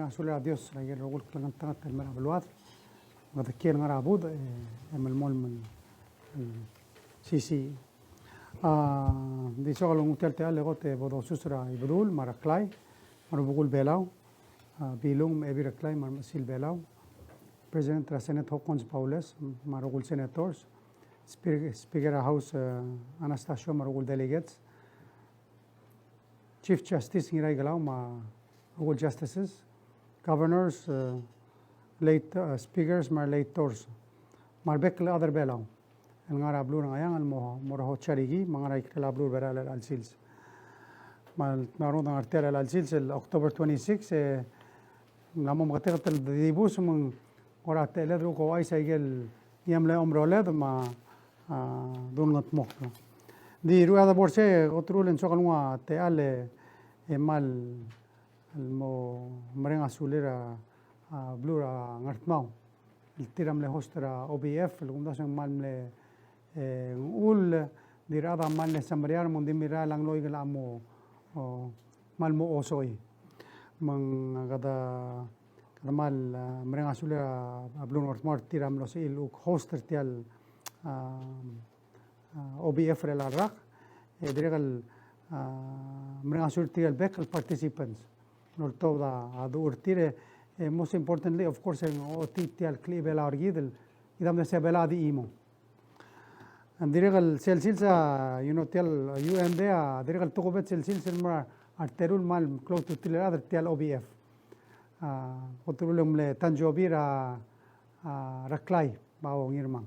مرينا سولي أديوس رجال رجول كلنا تنقل الملعب بالواد وذكير نرى عبود المول من سي سي دي شغل ممتلتي اللي قلت بدو سوسرا يبدول مرة كلاي مرة بقول بيلاو بيلوم أبي كلاي مرة مسيل بيلاو President Senate Hawkins Paulus مرة بقول senators Speaker House Anastasio مرة بقول delegates Chief Justice Ngerel ma all justices, governors, late speakers, mar late tours. Mar bekle other Belau. El ngara blur ngayang al moraho charigi, mangara ikla blur beral al sils. Mal narod ang artel al sils el October 26 namo magatek el dibus mong ora tele dro ko ay sa igel yamle omroled ma don ngat mok. Di ruada borse otro len sokalunga te ale mal mo marenga sulera blura ngartmau el tiram le hostra OBF el gunda sang mal le ul dirada mal le samariar mon dimira lang loy gala mo mal mo osoy mang kada mal marenga sulera blura ngartmau tiram lo sil hoster tial OBF relarak dirigal mereka surti albek participants nolto da adu urtire most importantly of course oti tial kli bela orgidel idam se bela di imo and dirigal sel silsa tial UND dirigal tokobet sel silsa mar arterul mal close to tilar tial OBF otrulum le tanjobira raklai bawo ngirmang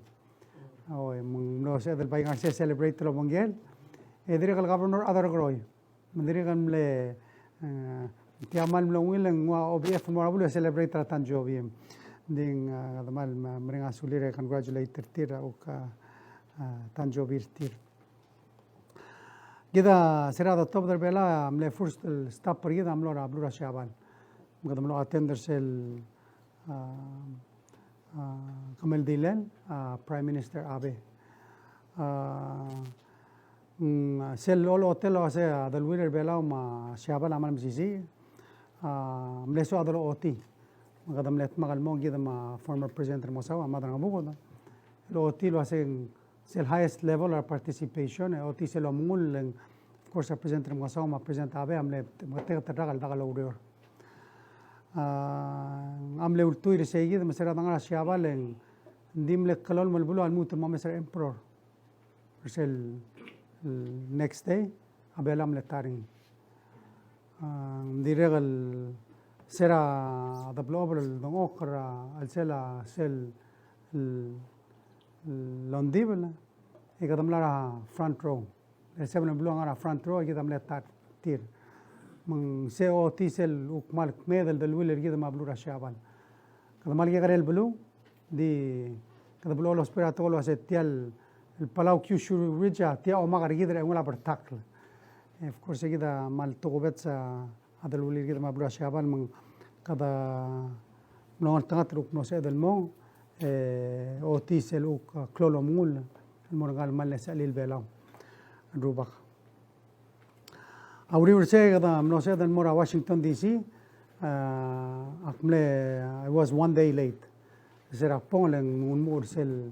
no se del país se celebrate lo mongel dirigal governor other groy dirigal le tiamal mlongil ngwa OBF marabul celebrate tan jobiem ding mal mrenga sulire congratulate tira o tan jobir tir gida serada top der bela amle first stop per gida amlo rablu shaban gadam lo attenders el Kamal Dilen, Prime Minister Abe. Sel lolo hotel ase adal winner Belau ma siapa nama msisi. Mleso adal oti. Magadam let magal mo gida ma former President Mosawa amadang abugo da. Lo oti lo ase sel highest level of participation. Oti sel omul of course President Mosawa ma President Abe amle matega teragal dagal urior. Amle ultu irisegi de mesera danga siabalen dimle kalol malbulo almut ma mesera emperor sel next day abelam le taring diregal sera da global dong okra al sela sel londibel e gadam la front row e sebne blo ngara front row e gadam le tar tir من سو تيسل وكمال ميدل دلويل كده ما بلو رشابان كده مال يغرل بلو دي كده بلو لو سبيراتو لو ستيال البلاو كيوشو ريجا تيا او ما غير كده ولا برتاكل اوف كورس كده مال توغبت هذا كده ما بلو رشابان من كده نون تاترو نوسيد المو او تيسل وكلولو مول المرغال مال ساليل بلاو روبخ أوري ورسي كذا منوسة دن مورا واشنطن DC أكمل I was one day late زرا بونلن نمور سل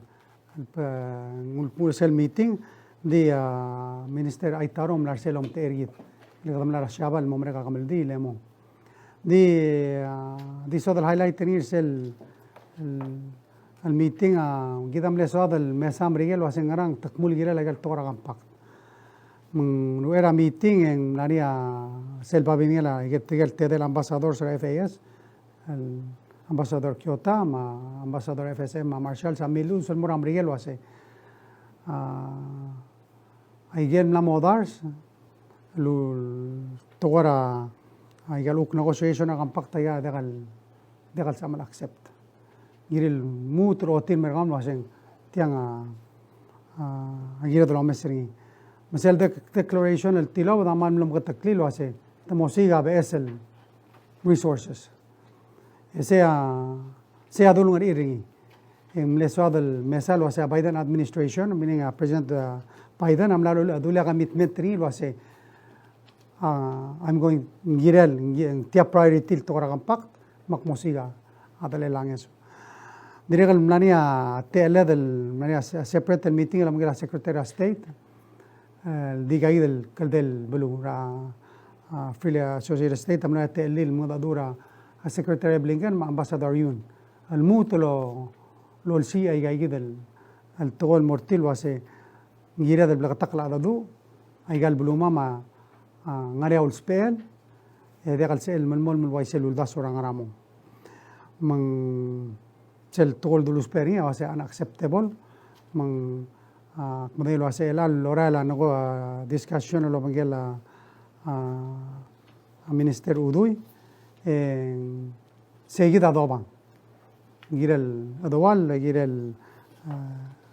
نمور سل meeting دي minister أيتارو ملار سلهم تيريد اللي قدم لار شابال الممرقة قبل دي لمو دي صاد الهايلايت تنير سل الميتينغ قدم لي صاد المسام رجال واسنغران تكمل جيل لقال تورا قمباك no era meeting en la área selva viniela que te del ambasador sobre FAS el ambasador Kyoto ma ambasador FSM ma Marshall Samilu sol moram rigelo hace aigel na modars lu togora aigel uk negotiation agam pakta ya degal samal accept giril mutro tin mergam lo hacen tiang agir de lo mesri مثل declaration التلاوة ده عمال ملهم تكليل واسه تموسيقى بأسل resources sea دول غير إيري ملسوا هذا المثال واسه بايدن administration meaning President بايدن عملوا دول أغا مترين واسه I'm going Ngerel تيا priority تورا كمباكت makmosiga adale langis. Direkal mlania tele del mlania separate meeting la mgira Secretary of State digai del Belau ra filia Associated State mlania tele الموضوع دورا Secretary Blinken مع Ambassador Yun الموت لو الشيء أي جاي كده التقول مرتل واسه غيره del بلغتقل على دو أي قال بلوما ما نريا والسبيل هذا قال سئل من مول من وايسل والداس ورا غرامو من سel تقول دلو سبيرين واسه أنا acceptable من مدير واسه لا لورا لا نقول discussion لو بنجيلا minister udui seguida doban Ngerel adawal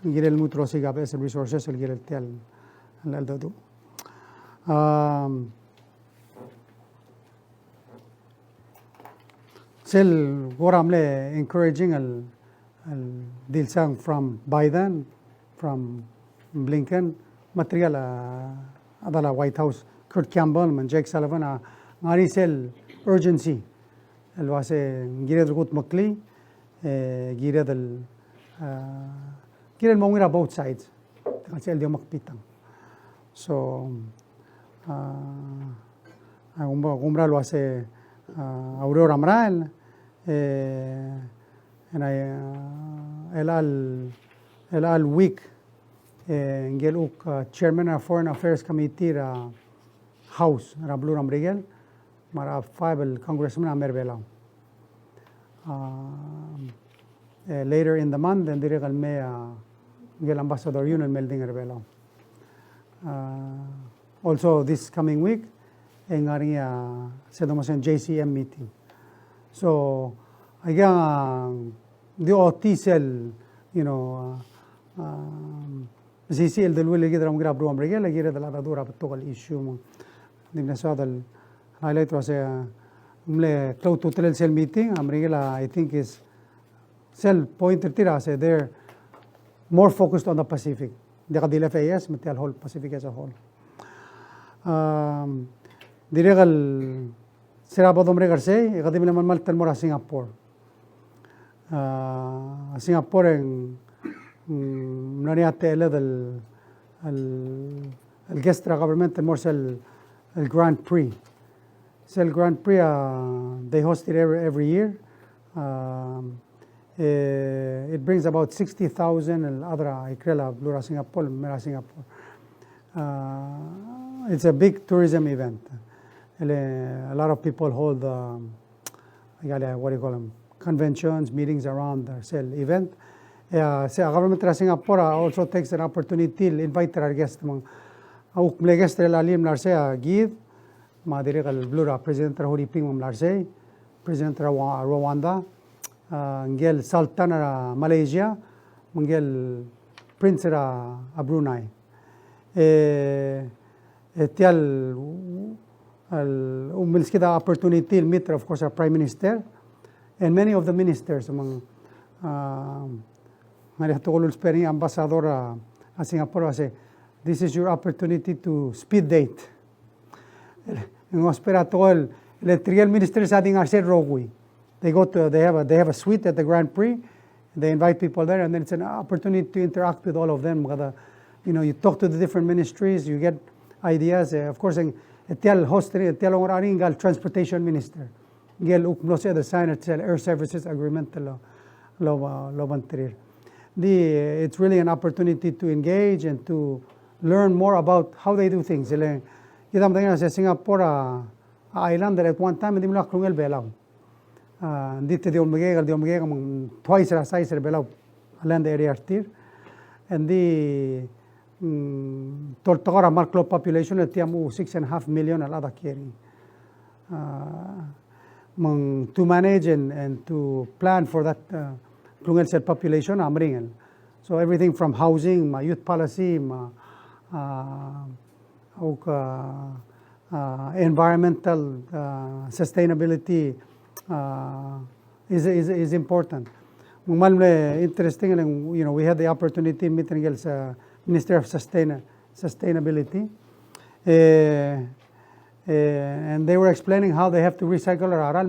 Ngerel mutrosi gabes resources Ngerel tel al-dadu sel goramle encouraging al deal sang from Biden from Blinken material adala White House Kurt Campbell and Jake Sullivan ngari sel urgency الواسه جيرد القوت مكلي جيرد المونغرا both sides تقال اليوم مكبيتان so عمرا الواسه أورور أمرال أنا الال week نجيلوك chairman of foreign affairs committee را house رابلور أمريكان مارا فايبل congressman أمير بيلاو later in the month and direct al mea ngel ambassador Yun melding Belau also this coming week ngari sedomasen JCM meeting so again the OT cell you know CCL del wile gidra mgra bro amrege la gira dalla dura batogal issue dimna sadal highlight was umle cloud total cell meeting amrigela I think is cell pointer tira say they're more focused on the Pacific the kadila FAS metal whole Pacific as a whole diregal sirabo domregar say kadim naman maltal mora Singapore Singapore en nariate ele del el guest government morsel el Grand Prix Cell Grand Prix, they host it every year. It brings about 60,000 الأضرع يكرلها بلورا سنغافورة مرا سنغافورة. It's a big tourism event. A lot of people hold what do you call them? Conventions, meetings around the Cell event. Government of Singapore also takes an opportunity to invite their guests. Ang guests lalim larse gid. Madire kal blura President Rahuri Ping Mamlarse, President Rwanda, Ngel Sultan Malaysia, Ngel Prince Brunei. Tial umilskida opportunity to meet of course our Prime Minister and many of the ministers among Ambassador Singapore say this is your opportunity to speed date. In Hospital, the real ministers adding are said Rogui. They have a suite at the Grand Prix. They invite people there, and then it's an opportunity to interact with all of them. You talk to the different ministries, you get ideas. Of course, tell hostry, tell orangal transportation minister. Gel uknose the sign at air services agreement it's really an opportunity to engage and to learn more about how they do things. Idam tanya sa Singapore island at one time hindi mo na krungel Belau. Dito di omega twice the size of Belau land area artir. And the Tortogara marklo population at tiamu 6.5 million alada carrying. To manage and to plan for that krungel set population amringel. So everything from housing, youth policy, environmental sustainability is important. Interesting, we had the opportunity meeting the Minister of Sustainability, and they were explaining how they have to recycle aral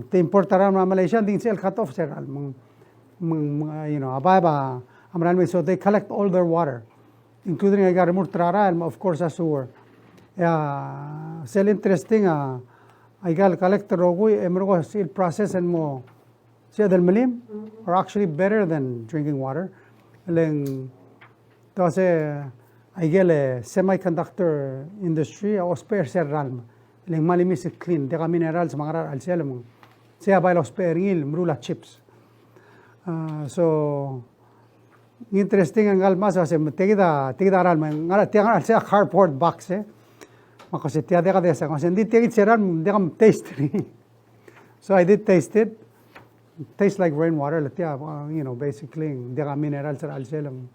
te importaran ma Malaysia ding sel cut off seral you know ababa amran so they collect all their water including agar remur trara of course as sewer sel interesting aigal collector rogui emro sil process and mo sia del milim are actually better than drinking water leng tose aigal semiconductor industry o spare serral leng malimis clean de minerals mangarar al selem sia by los peril mrula chips so interesting ang almas ase tegida aral ngara tiang al sia cardboard box makase tia dega desa kasi hindi tia itseran degam taste so I did taste it tastes like rainwater tia you know basically dega minerals al selem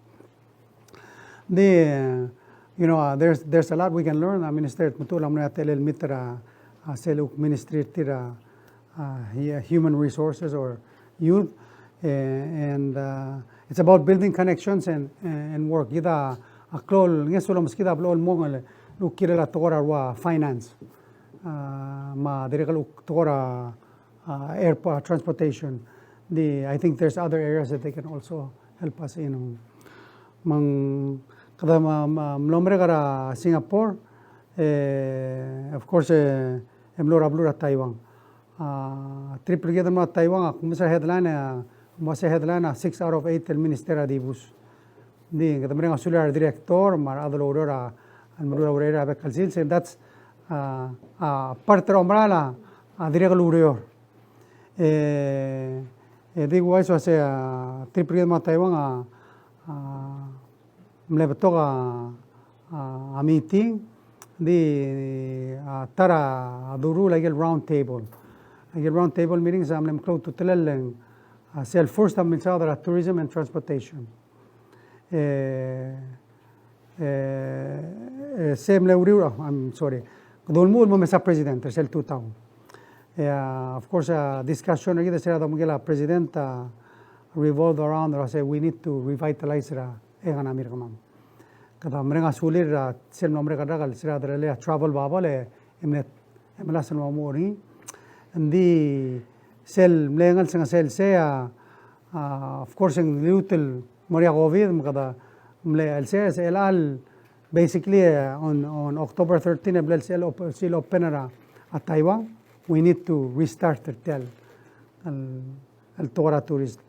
you know there's a lot we can learn minister mutulang na telel mitra seluk ministry tira human resources or youth and it's about building connections and work gida aklol ngesulo maskida blol mongol lukira la tora wa finance ma direkal tora airport transportation I think there's other areas that they can also help us in mang kada mlomre gara Singapore of course emlora Taiwan triple geda ma Taiwan kumsa headline 6 out of 8 el ministera dibus di kada mrenga sular director mar adlo aurora al mlora aurora bekalsil and that's parte ombrala direcal urior digo eso hace triple geda ma Taiwan mlebtoga a meeting di tara duru like round table meetings amlem close to teleleng sel first am minsadra tourism and transportation semle uriura I'm sorry dolmul mo mesa president sel 2000 of course discussion agi desera damgela presidenta revolved around or say we need to revitalize egan amir kamam kada mrenga sulir sel nombre kadagal sira drele travel babale emla sel mamori ndi sel mlengal sanga sel sea of course in little moria covid kada mle el sea el al basically on October 13 eblel sel openera at Taiwan we need to restart the tel el tora tourist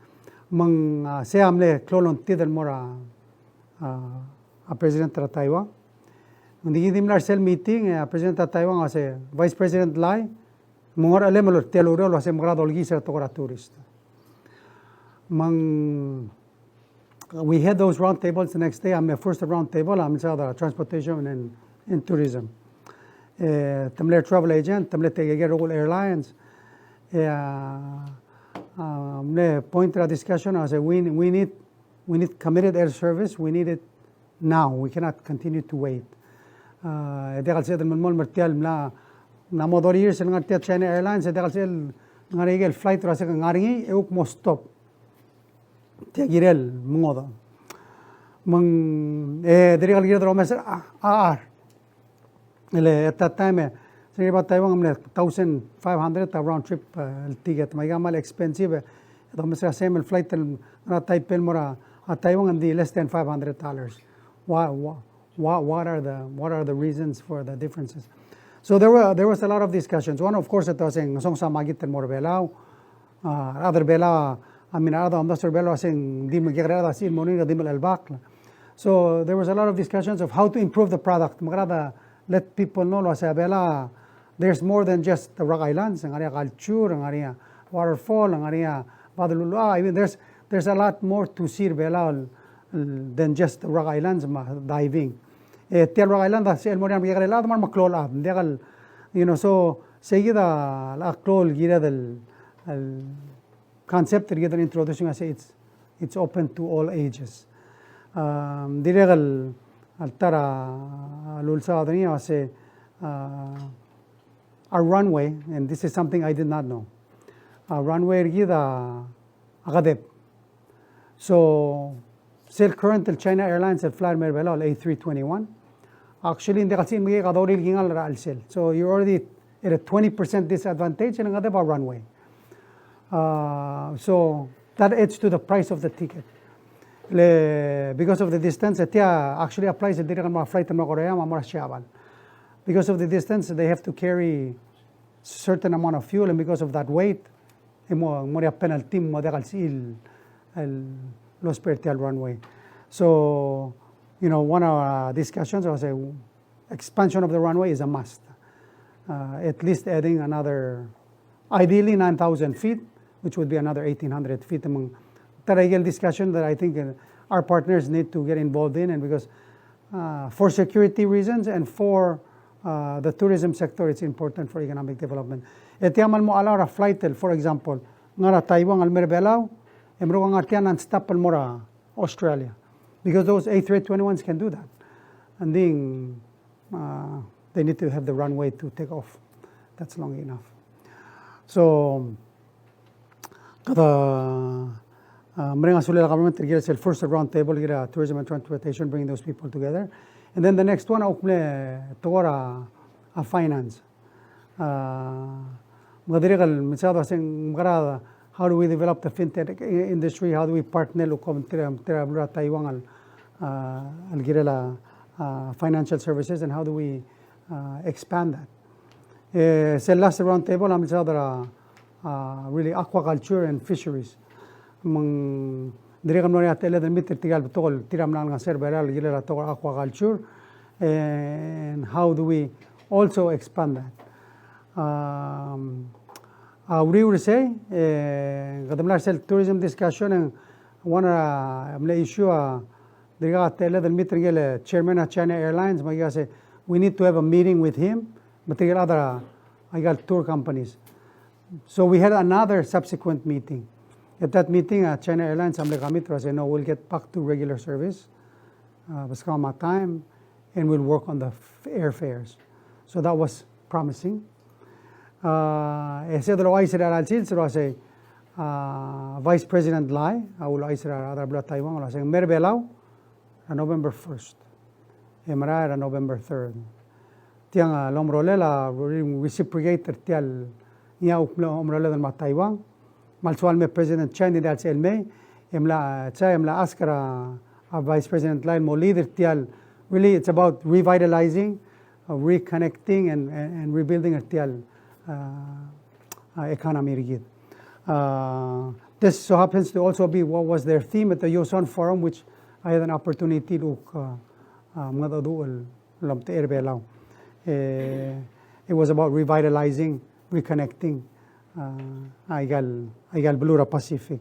mang sea amle clolon tidel mora a president of Taiwan ndi dimlar sel meeting a president of Taiwan ase vice president lai mongor alemelo teluro lo ase mgrado olgisa tora tourist mang we had those round tables the next day. I'm the first round table. I'm inside the transportation and tourism. Tamle travel agent, tamle tegegero airlines. Point to discussion. I said we need committed air service. We need it now. We cannot continue to wait. Degal said malmol mertial na modorier sa ngartia China Airlines. Degal said ngarigel flight rasa ngaringi euk mo stop. Ngerel moda mang dirigal gira dromes ele at that time sige ba Taiwan amne 1,500 round trip ticket may gamal expensive dromes same flight na Taipei mora at Taiwan and less than $500. What are the reasons for the differences? So there was a lot of discussions. One of course it was in song sa magit more Belau other Belau Ambassador Belau saying so there was a lot of discussions of how to improve the product. Magrada let people know Bela there's more than just the rock islands, ang area culture, ang area waterfall, ang area Badalulu. I mean there's a lot more to see Bela than just the rock islands diving. Tel rock island el moriam yagrelad mar maklol ab. You know so seguida la klol gira del concept together introducing I say it's open to all ages. Diregal altara lulsa adania say our runway, and this is something I did not know. Our runway gida agadep. So still current China Airlines at fly Belau A321. Actually in the kasi mga kadori gingal ra alsel. So you're already at a 20% disadvantage and ngada ba runway. So that adds to the price of the ticket. Because of the distance, etia actually applies a direct flight na Korea mamora siyaban. Because of the distance, they have to carry certain amount of fuel, and because of that weight, mo penalty mo degal sil los pertial runway. So, one of our discussions was expansion of the runway is a must. At least adding another, ideally 9,000 feet, which would be another 1,800 feet among Taraygal discussion that I think our partners need to get involved in, and because for security reasons and for the tourism sector, it's important for economic development. Etiamal mo ala flight, for example, ngara Taiwan almer Belau, emro ang artian and stop almora Australia, because those A321s can do that, and then they need to have the runway to take off. That's long enough. So the government gets the first round table, tourism and transportation, bringing those people together. And then the next one, Tora finance. How do we develop the fintech industry? How do we partner with Taiwan financial services, and how do we expand that? So last round table, really aquaculture and fisheries. Dire kam noria tele den mitter tigal tol tiram nang ser beral gilera tol aquaculture, and how do we also expand that? We would say gadamlar sel tourism discussion, and one issue dire tele den mitter gele chairman of China Airlines magiga say we need to have a meeting with him, but there other I got tour companies. So we had another subsequent meeting. At that meeting, China Airlines, said, no, we'll get back to regular service, time, and we'll work on the airfares. So that was promising. Vice President Lai, Taiwan, Belau, November 1st, Emra, November 3rd. Tiang Lomrolela reciprocated Tial Nia Umrola del Taiwan. Malsual me President China that's el May, emla askara Vice President Lai mo leader tial. Really, it's about revitalizing, reconnecting, and rebuilding a tial economy. This so happens to also be what was their theme at the Yosan Forum, which I had an opportunity to it was about revitalizing, reconnecting Aigal Blura Pacific.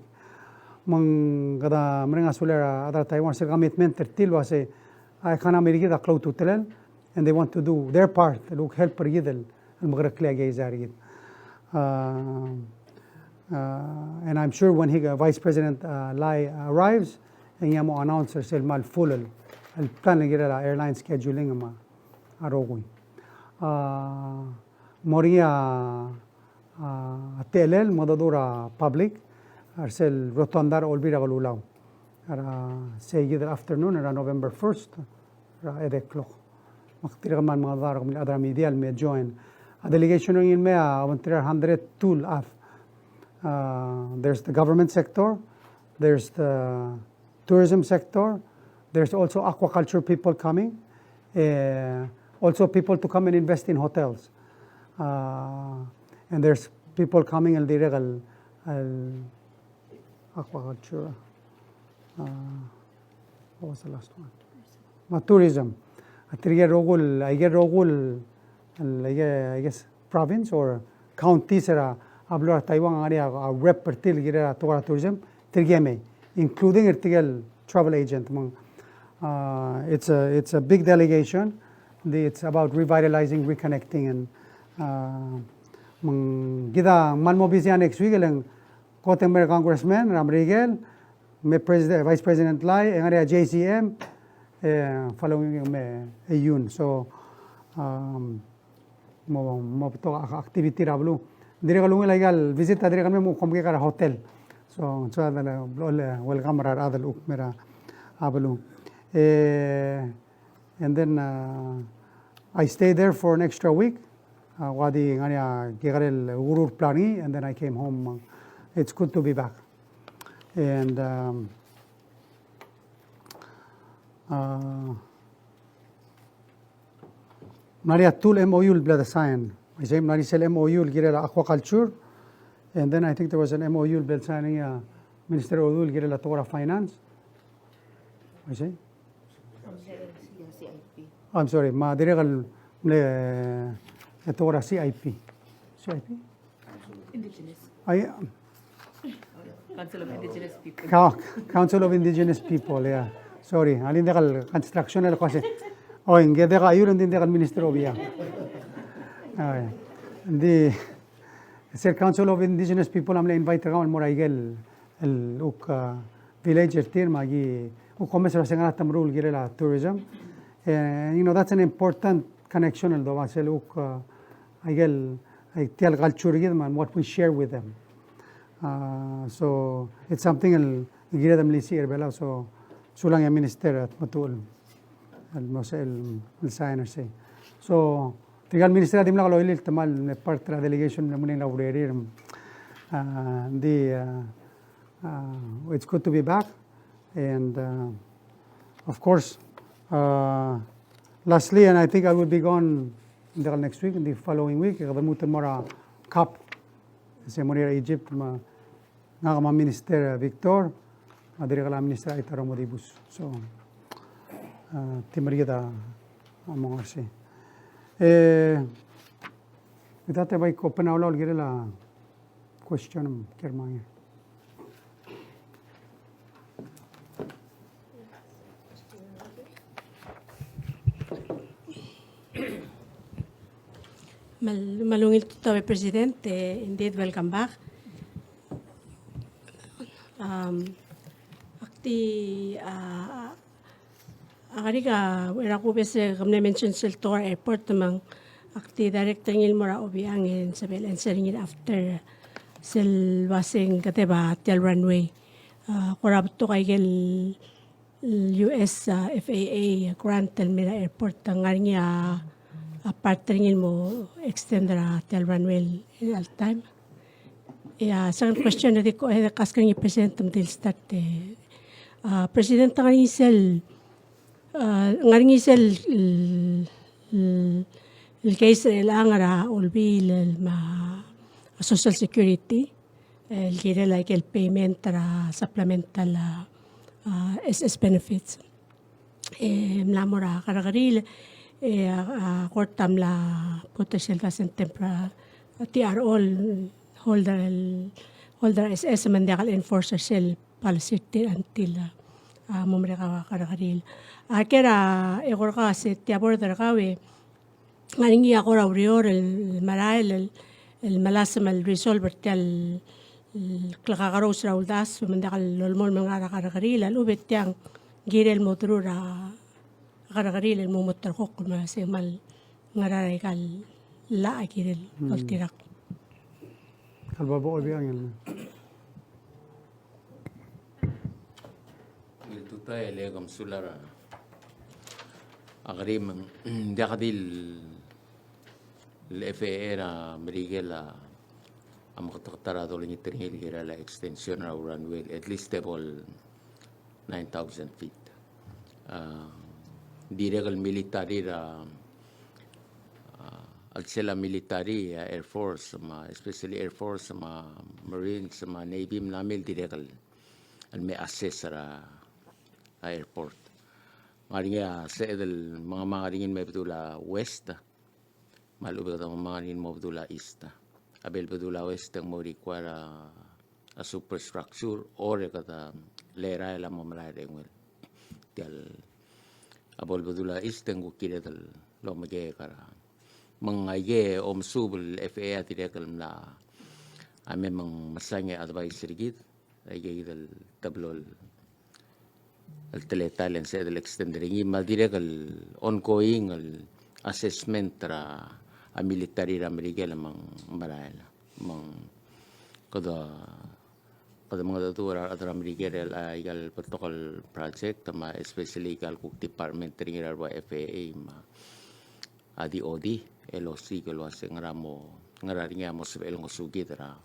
Gada mrenga sulera ada Taiwan sa commitment tertil was a economy rigid close to tell, and they want to do their part to help rigid al magrakle gayzarid. And I'm sure when Vice President Lai arrives, and yamo announce herself mal full al plan gira airline scheduling ma arogui. Moria telel modadura public arsel rotondar olbira galulaw say either afternoon around November 1st at 8 o'clock maktir man madar min adra media me join a delegation in me 100 tool af there's the government sector, there's the tourism sector, there's also aquaculture people coming, also people to come and invest in hotels. And there's people coming al direct aquaculture. What was the last one? Tourism. I guess province or county sera hablo Taiwan area rep pertil gira to tourism tirgeme, including irtigal travel agent. It's a big delegation. It's about revitalizing, reconnecting, and kita malmobisya next week lang Cotember Congressman Ngerel, Vice President Lai, ang area JCM following me yun. So mo to activity rablo dire kalung legal visit dire kami mo komke kara hotel. So welcome ra adal uk mera abalo. And then I stayed there for an extra week. wadi ngania Ngerel urur plani, and then I came home. It's good to be back. And Maria Tul MOU blada sign. I say Maria sel MOU Ngerel aquaculture, and then I think there was an MOU blada signing Minister Odul Ngerel Tora Finance. I say. I'm sorry, ma diregal Tora CIP. CIP? Indigenous. Council of Indigenous People. Council of Indigenous People, yeah. Sorry, alin dekal construction el kasi. Oh, inge deka ayun din dekal Minister Obia. The Sir Council of Indigenous People amle invite ka on moraigel el uk villager tir magi uk commerce sengat tamrul girela tourism. And that's an important connection el do vasel uk aigel tial culture and what we share with them. So it's something el gira dem lisi Belau, so sulang ya minister at matul el mosel el signer say. So tigal minister adim la loilil tamal ne part la delegation na muning laurerir. It's good to be back, and of course lastly, and I think I will be gone the next week and the following week. I will move to more cup. Sa Monera Egypt nga Minister Victor, madiri kala Minister Aitaro Modibus. So timarida among arsi. Itate bay ko panawla ulgire la question kermangir. Malungil tawi Presidente, indeed welcome back. Akti agariga wera ko bese kamne mention sel Tor Airport namang akti director ngil mora obiangin sabel answering after sel wasing kateba tel runway. Korab to kay gel US FAA grant tel mira airport ngaringa partneringin mo extend ra tel runway all time. Second question na di ko ay kaskan ni President till start President ngani sel il case langara ulbi ma social security el gire like el payment ra supplemental SS benefits mlamora karagaril kortam la potential vaccine tempra TR all holder SS mandakal enforcer sel policy until momreka karagaril kera egor ka se tiabor darkawe ngaringi akora urior el marael el malasam el resolver tel klakaros rauldas mandakal lolmol mangara karagaril ubet yang girel motrura karagaril el momotar hok ma se mal ngararay kal la girel oltirak Kalbabo obiangin. Ituta elegam sulara agrim dakadil FAA na merigela ang makataktara doon yung tingil gira la extension na runway at least level 9,000 feet. Diregal military ra at sila military Air Force especially Air Force Marines Navy namil diregal ang may access ra airport. Maringa sa edel mga ringin may betula west malubig at mga ringin mo betula east. Abel betula west ang mo require a superstructure or kata lera la mo malay dengwel. Tial abol betula east ang kukira dal lo magay kara mangayge omsubul FAA tirekal na ame mang masangay advisory gid ay dal tablol al teletalen sa del extendering madirekal ongoing assessment ra a military ra merigel mang marayla mang kada mga datura at ra merigel ay gal protocol project especially gal cook department ring ra FAA DOD LOC que lo hace ngararinga mo sa elong sugid ra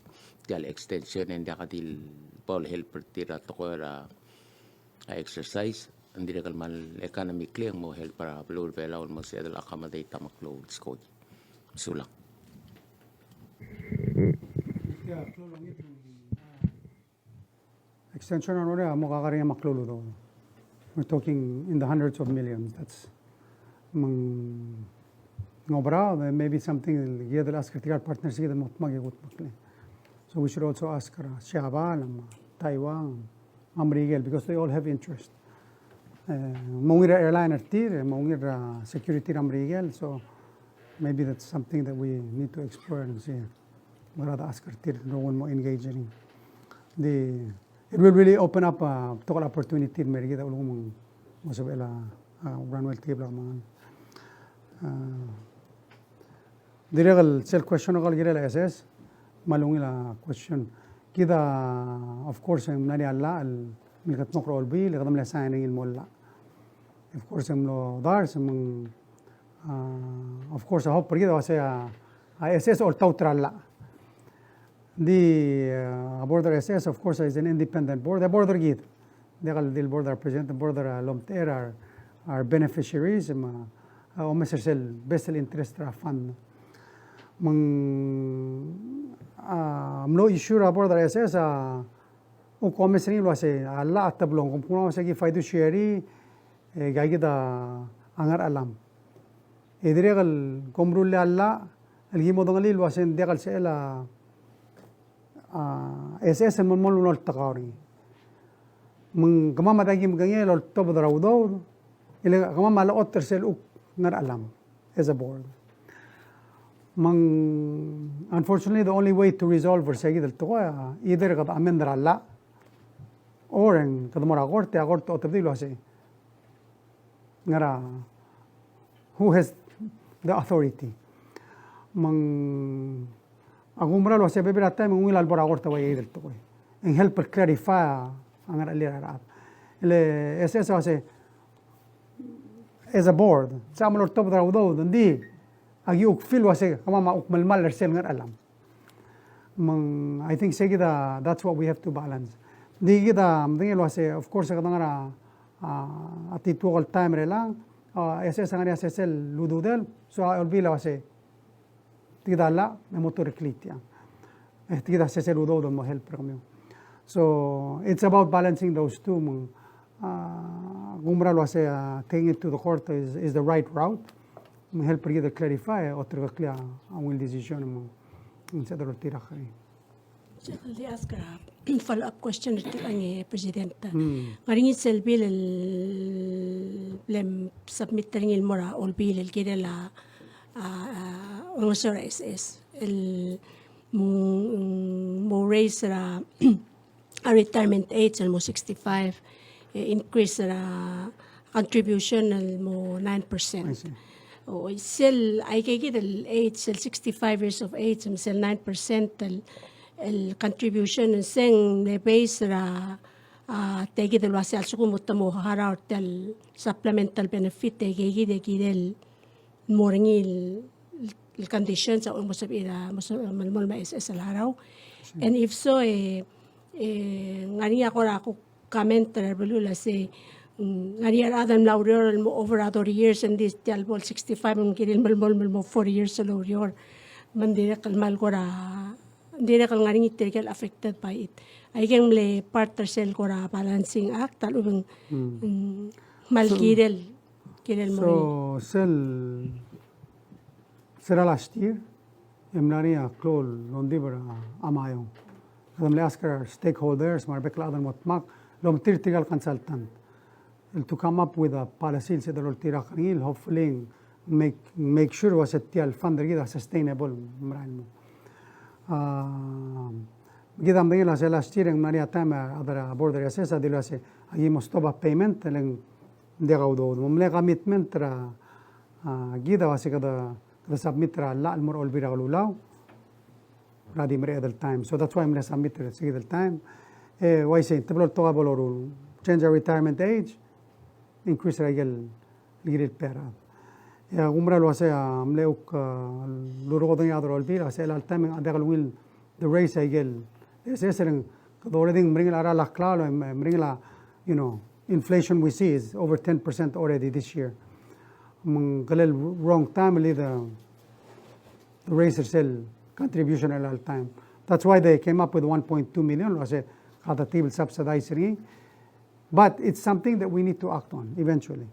tial extension and dakatil Paul helper tira to ko ra exercise andira kalmal economically mo help para blur Belau mo sa dal accommodate tamak load scope sulang. Extension ano rin, mo kakaringa maklolo daw. We're talking in the hundreds of millions. That's ngobra, maybe something the last critical partners get not magigut makle. So we should also ask Siaba, Taiwan, Ngerel, because they all have interest. Mongira airliner tir, mongira security Ngerel, so maybe that's something that we need to explore and see. Marada ask tir, no one more engaging. It will really open up a total opportunity in Merida ulung masabela runway table man. Direct self question agal Ngerel SS malungila question. Kita of course yung nari alla al mikat nok roll bi lekadam la signing il molla. Of course yung lo dar some of course I hope pergi daw sa SS or tautralla. The border SS, of course, is an independent board. The border gid, the border represent the border lomter are beneficiaries. O mesel best interest fund. No issue border SS. O commissioning was a lot of long. Kung sa fiduciary, gagi da angar alam. Idregal komrulle alla, el gimodongalil was in degal sela. SS mon mon lol takari mun kama madagi mganye lol tob drawdo ile kama mala otter sel uk ngar alam as a board unfortunately the only way to resolve for sayid el toya either qad amendra alla or en qad mora gorte otabdilo ase ngara who has the authority agumra lo se bebe la time un al boragorta way del toy en help clarify angar alira le SS ase as a board samlo top drawdo ndi agi uk fil wase kama ma uk malmal sel ngar alam I think segida that's what we have to balance di gida mdingel wase of course kadangara atitu all time relang SS angari SSL lududel so I'll be la wase tida la me motor clitia tida se seludo do mo help kami so it's about balancing those two gumra lo se taking it to the court is the right route me help to clarify otro clear one decision mo instead of tira khari Secondly, ask a follow-up question to ang Presidenta. Ngaringit sa bill lem submit ring mora all bill kida la Sir SS mo raise a retirement age almost 65 increase contribution mo 9%. O sel ay kaya age sel 65 years of age sel 9% el contribution seng le base tegi del wasi al suku mutamo hara tel supplemental benefit tegi de kidel moringil el conditions o mo sabira malmol ma SS al haraw and if so ngani ako ra ko comment rebelula say ngani adam laurior mo over other years and this talbol 65 ang kidel malmol 4 years sa laurior mandira kalmal ko ra ndira kal ngaring itergal affected by it ay kang le partner cell ko ra balancing act talubang malkirel mo so sera last year emnaria klol londibra amayo kadam le asker stakeholders marbekla adan motmak lom tirtigal consultant to come up with a policy se dalol tirakil hopefully make sure was it tial fund gida sustainable mralmo gidam de la last year en Maria Tama adra border assessa de la se agi mostoba payment len de gaudo mumle commitment tra gida wase kada submit tra la almor ol bira galulaw radi mre at time so that's why I'm submit at the time why say tablo to change our retirement age increase regal ligil pera ya umra lo ase mleuk luro ko dang adro albi ase al time adagal will the race igel ese sereng already bring la la claro bring la you know inflation we see is over 10% already this year mang galel wrong time the race sell contribution at all time. That's why they came up with 1.2 million was a compatible subsidizing, but it's something that we need to act on eventually.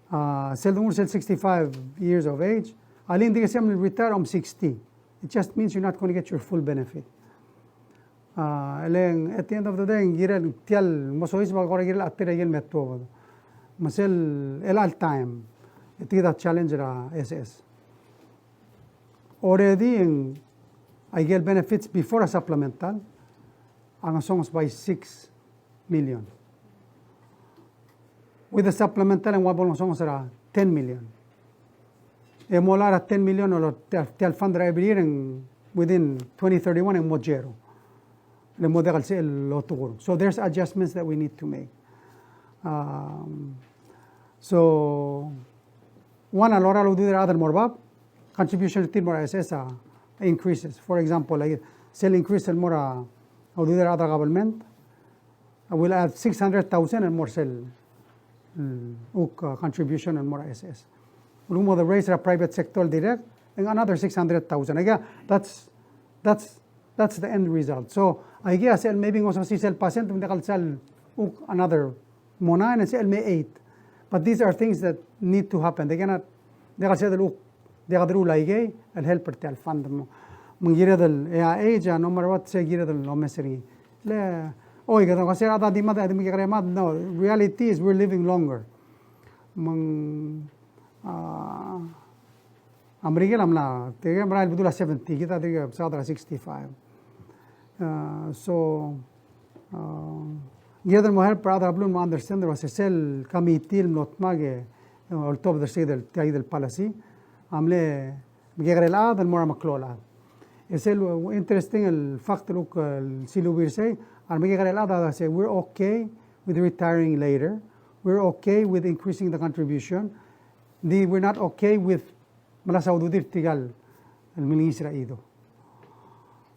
Seldom 65 years of age, alin di kasi retire 60. It just means you're not going to get your full benefit. At the end of the day, Ngerel tial mosois ba gore girel atira gel metto. Masel all time. It is a challenge ra SS. Already I get benefits before a supplemental, ang songs by 6 million. With the supplemental and wabong songs are 10 million. E molara 10 million or tel fund every year within 2031 and mojero. The model say so there's adjustments that we need to make. So one alora will do the other more contribution to more SS increases. For example, like sell increase and more I'll do the other government. I will add 600,000 and more sell contribution and more SS. We'll the raise the private sector direct and another 600,000. Again, that's the end result. So I guess maybe also si sell percent they sell another mona and sell me 8. But these are things that need to happen. They cannot they can say they got rule like and help tel fund mo. Mungira del age no matter what say gira del no mesri. Le oh you can say ada di mad admi kare mad no reality is we're living longer. America amna tege mral budula 70 kita tege sadra 65. So gira del mo help brother blue mo understand there was a cell committee not mage on top of the say del tay del policy amle Ngerel ad and more maklola. It's interesting el fact look silu wir say and Ngerel ad say we're okay with retiring later. We're okay with increasing the contribution. We're not okay with malasaududir tigal el ministra ido.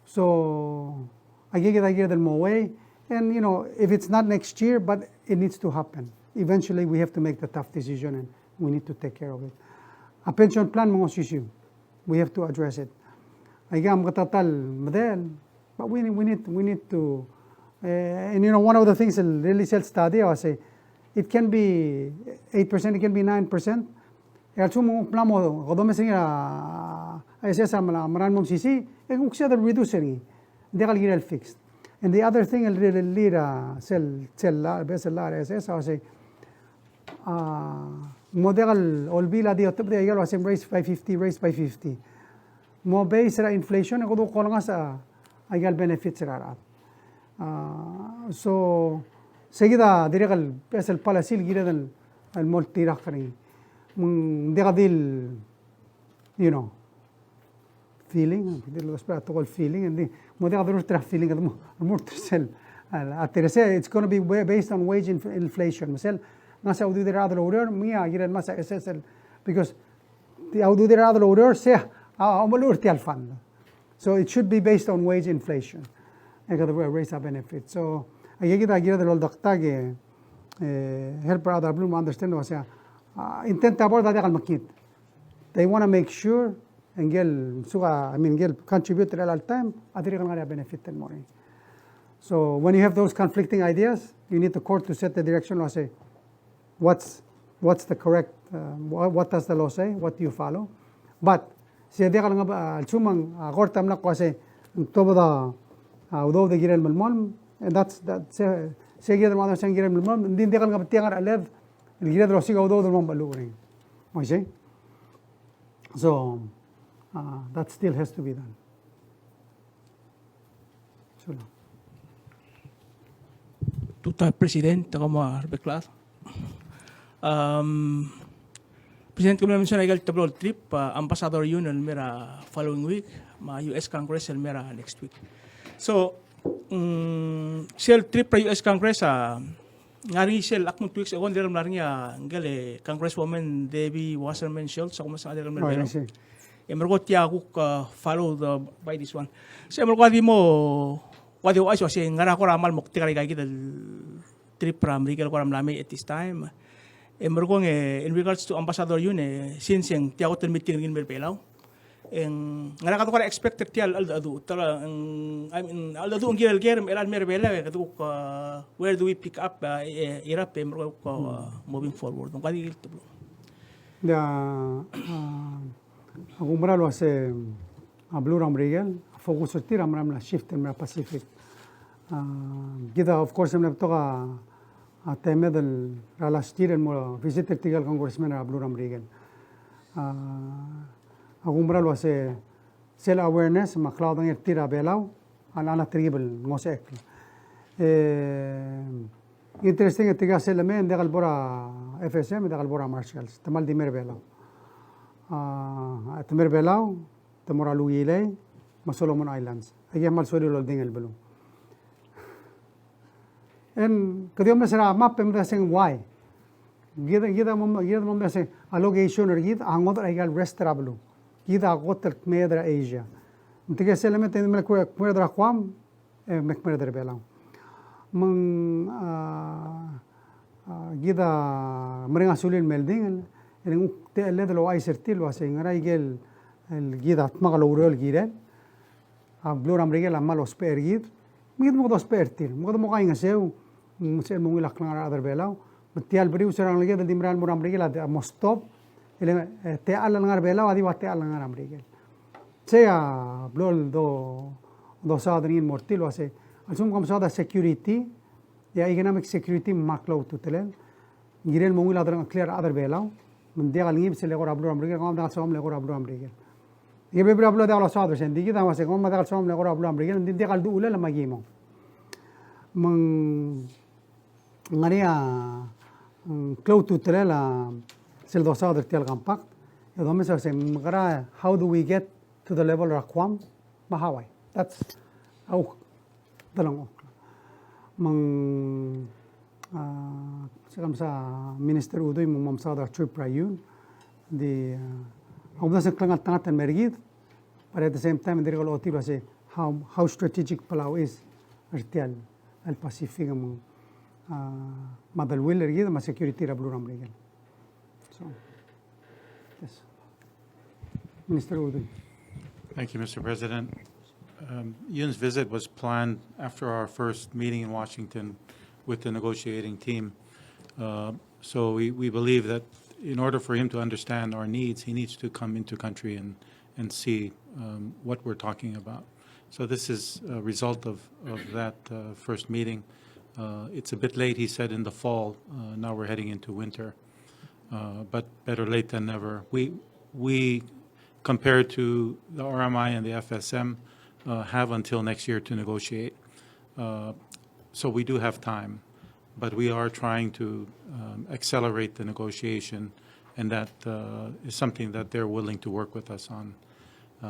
So I get the idea del mo way and you know if it's not next year but it needs to happen. Eventually we have to make the tough decision and we need to take care of it. A pension plan mga issue. We have to address it. Agam katatal model, but we need to and you know one of the things really self study I say it can be 8%, it can be 9%. El sumo plamo godome singa SS maran mom sisi e uksia the reducing de gal girel fixed. And the other thing really lead sell beslar SS I say model olbila di otop de yalo asem raise by 50 mo base ra inflation ko do ko nga sa agal benefits ra so seguida diregal pesel palasil gira del al multi rakri digadil you know feeling del aspetto col feeling and mo digadil tra feeling mo mortisel aterese it's going to be based on wage inflation misal nasa auditor order mia gira masa SSL because the auditor order say amalurti al fund so it should be based on wage inflation and got to raise our benefits so ayagida gira del daktage help brother bloom understand was intenta borda de makit they want to make sure and gel suga I mean gel contribute all time adiri kan benefit and more so when you have those conflicting ideas you need the court to set the direction or say what's the correct what does the law say what do you follow but si de kala nga sumang kortam na ko say tobo da udo de girel malmon and that's se girel malmon sang girel malmon din de kala nga tiangar alev girel ro siga udo do maluri mo say so that still has to be done so Tuta presidente como arbeklar President ko naman siya nagal tablo trip Ambassador Union mera following week ma US Congress mera next week so sel trip para US Congress ngari sel akmung tweaks agon deram larnya ngale Congresswoman Debbie Wasserman Schultz ako mas deram Oh, I Belau. see. Emergo tiya ko follow by this one. So emergo di mo wadi wa kasi ngara ko ramal mukti kari kay kita trip ram Ngerel ko ram lami at this time. Emergo in regards to Ambassador yun since yung tiya ko meeting ngin Belau. Ngara ka to kara expected tiya aldo tara I mean aldo ang Ngerel gerem elan Belau katu where do we pick up irap emergo ko moving forward. Ang kadi to. The Umbralo was a blue ram regal, focus on Tiram Ramla shift in the Pacific. Gita, of course, I'm to a temedal Ralastir and more visited Tigal Congressman of blue ram regal. Umbralo was a self awareness, McLeod and Tira Belau, and Anna Tribal, Mosek. Interesting at Tiga Selame and the Galbora FSM and the Galbora Marshals, the Maldimer Belau. At Belau, the Moralu Solomon Islands. Again, Malsori Lolding El Belau. And Kadium Mesra map him the saying why. Gida Mum say allegation or gid, another I got restaurable. Gida water Medra Asia. Tiga element in Merdra Quam, McMurder Belau. Gida Maringa Sulin Melding. اللي لو اي سرتيل واسين رايجل الجيد اتمغل ورول جيرل بلور امريكا لما لو سبير جيد ميد مو دو سبير تيل مو دو مقاين سيو مسل مو لا كلار ادر بلاو بتيال بريو سران لجي دل ديمرال مور امريكا لا مستوب اللي تيال لنغار بلاو ادي واتيال لنغار امريكا سيا بلول دو سادرين مورتيل واسي السوم كم سادا سيكوريتي يا ايكونوميك سيكوريتي ماكلو توتلل جيرل مو لا ادر كلير ادر بلاو من ديال الجيب سلي غور أبلو أمريكا قام دخل سوام لغور أبلو أمريكا يبي برابلو دخل صاد بس عندي كده ما سكون ما دخل سوام لغور أبلو أمريكا من دخل دولة لما جيمو من غريا كلوتو تريلا سلدو صادر تيال غامباك يدوم مثلا سين غرا how do we get to the level رقم ما هواي that's أو دلنا من Sekarang sa Minister Udoy Mumamsada Chupra yun, the obviously klangat tangatan mergid, but at the same time they will otiba say how strategic Palau is artial al Pacific mo madalwil ergid ma security rabluram regal. So yes, Minister Udoy. Thank you, Mr. President. Yun's visit was planned after our first meeting in Washington with the negotiating team. So we believe that in order for him to understand our needs, he needs to come into country and see what we're talking about. So this is a result of that first meeting. It's a bit late, he said, in the fall. Now we're heading into winter. But better late than never. We compared to the RMI and the FSM, have until next year to negotiate. So we do have time, but we are trying to accelerate the negotiation, and that is something that they're willing to work with us on.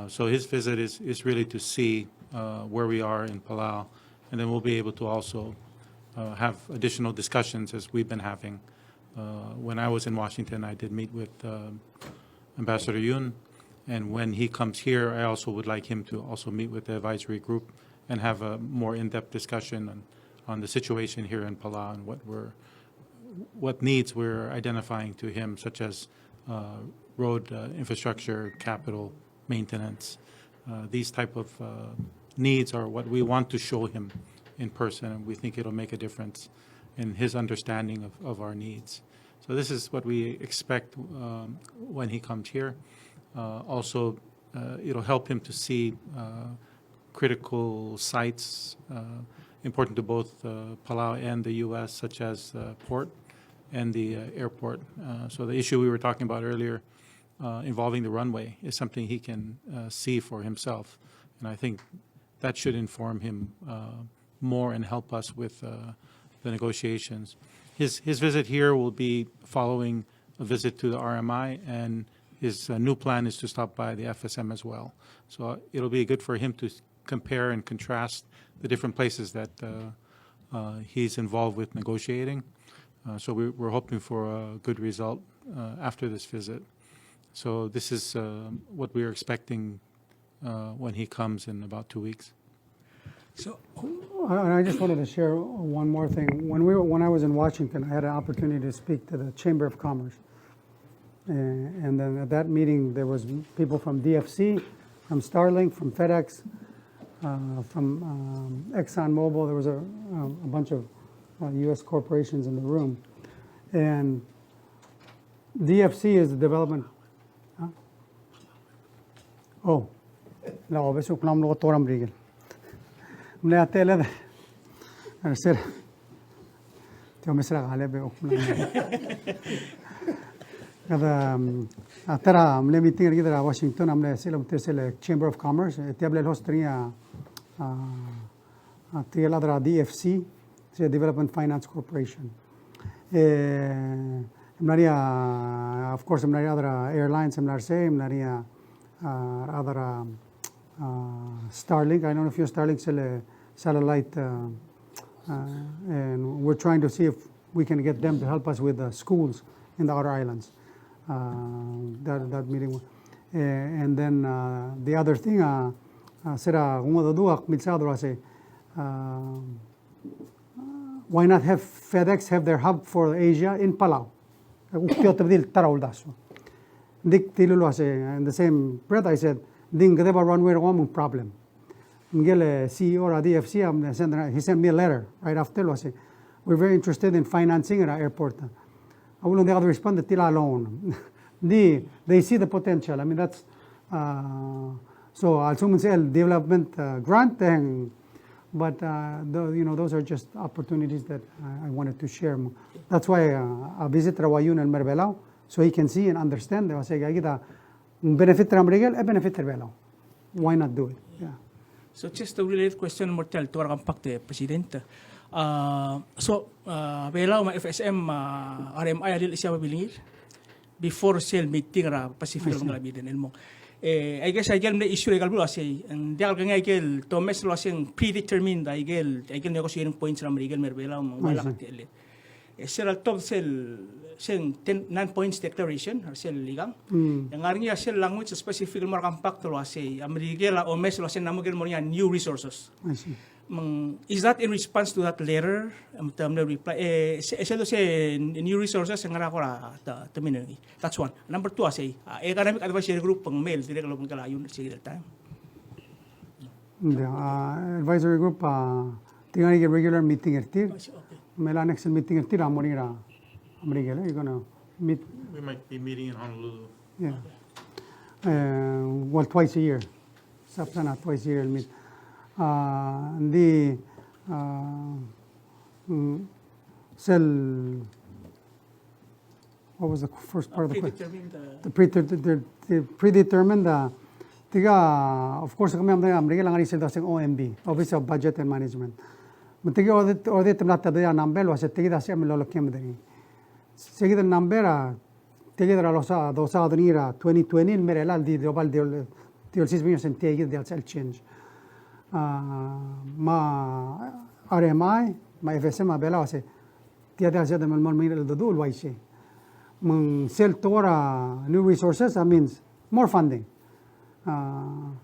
So his visit is really to see where we are in Palau, and then we'll be able to also have additional discussions as we've been having. When I was in Washington, I did meet with Ambassador Yun, and when he comes here, I also would like him to also meet with the advisory group and have a more in-depth discussion on the situation here in Palau and what needs we're identifying to him, such as road infrastructure, capital, maintenance. These type of needs are what we want to show him in person, and we think it'll make a difference in his understanding of our needs. So this is what we expect when he comes here. Also, it'll help him to see critical sites important to both Palau and the U.S., such as port and the airport. So the issue we were talking about earlier involving the runway is something he can see for himself. And I think that should inform him more and help us with the negotiations. His visit here will be following a visit to the RMI, and his new plan is to stop by the FSM as well. So it'll be good for him to compare and contrast the different places that he's involved with negotiating. So we're hoping for a good result after this visit. So this is what we're expecting when he comes in about 2 weeks. So, And I just wanted to share one more thing. When I was in Washington, I had an opportunity to speak to the Chamber of Commerce. And then at that meeting, there was people from DFC, from Starlink, from FedEx, from ExxonMobil. There was a bunch of U.S. corporations in the room. And DFC is the development. Huh? Oh, no, besok plan lo toram rigel. Mle atele da. Arsir. Tio misra gale be okna. Kada atara mle meeting rigida Washington amle silam tesele Chamber of Commerce tiable hostria tiela DFC, Development Finance Corporation. Mnaria, of course, mnaria other airlines, mnaria other Starlink. I don't know if you're Starlink's satellite, and we're trying to see if we can get them to help us with the schools in the outer islands. That meeting, and then the other thing, sera kung duak mitsadro say, why not have FedEx have their hub for Asia in Palau? Dik tilulo say, in the same breath I said, ding kadeba runway wrong problem. Ngele CEO of DFC, he sent me a letter right after lo say, we're very interested in financing at our airport. I will not respond to tila alone. They see the potential. I mean that's so I'll soon say development grant thing. But those are just opportunities that I wanted to share. That's why I visit Rawayun and Belau, so he can see and understand. They say, "Kita benefit Ramregel, a benefit Belau. Why not do it?" Yeah. so just a related question mortal to our impact, President. Belau ma FSM RMI adil siya mabilingir before sale meeting ra Pacific ng labiden elmo. I guess I get the issue legal blue say and they are going to get Thomas Lossing predetermined I get negotiating points from Regal Merbela wala katili. Sir top sell saying 9 points declaration or sell ligang. Yang arnya sell language specific more compact lo say Amerigel o mes lo say namugel mo new resources. I see. Is that in response to that letter? The reply. Say new resources ang rakora terminally. That's one. Number two, say economic advisory group pang mail direct lo pagkala yun sige that time. The advisory group tingani ke regular meeting ertir. Mela next meeting ertir amoni ra Amerigel. You're gonna meet. We might be meeting in Honolulu. Yeah. Well, twice a year. Saptana twice a year meet. The cell, what was the first part of the question? The predetermined, of course, kami Amerika lang sila sa OMB, Office of Budget and Management. Tiga audit natin tayo number, was tiga siya malalaking madali. Sige the number, tiga dosa adonira 2020 merela di global deal 6 million tiga di al change. Ma RMI, ma FSM, ma Belau se tiada siya damal mal minil dadu ulwaisi. Mang sell tora new resources, that means more funding. Wala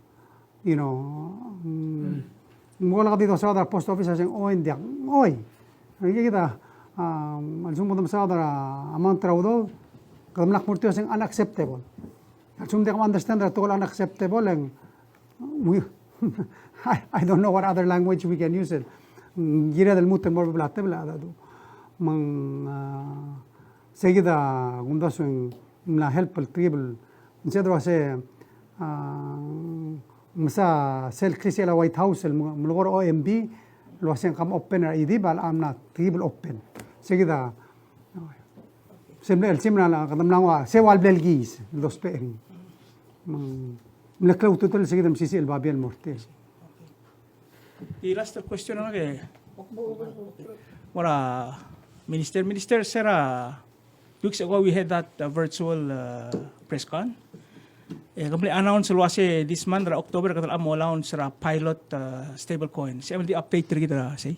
ka dito sa other post office saying, hindi, kita, sumudam sa other amount traudo, kadamlak murtiyo saying unacceptable. Sumudi ka understand that all unacceptable, and we, I don't know what other language we can use it. Gira del mutten more blatte blada do. Seguida gunda swing na help el tribal. Instead of say masa sel krisi la White House el mulgor OMB lo hacen come open ID bal am na tribal open. Seguida el simna la kadam langwa se wal belgis dos pering. Mlaklau total seguida msisi el babiel morte. The last question na ke wala minister sera 2 weeks ago we had that virtual press con. Kami announce lo ase this month October katal amo launch ra pilot stable coin. Siya di update ri kita say.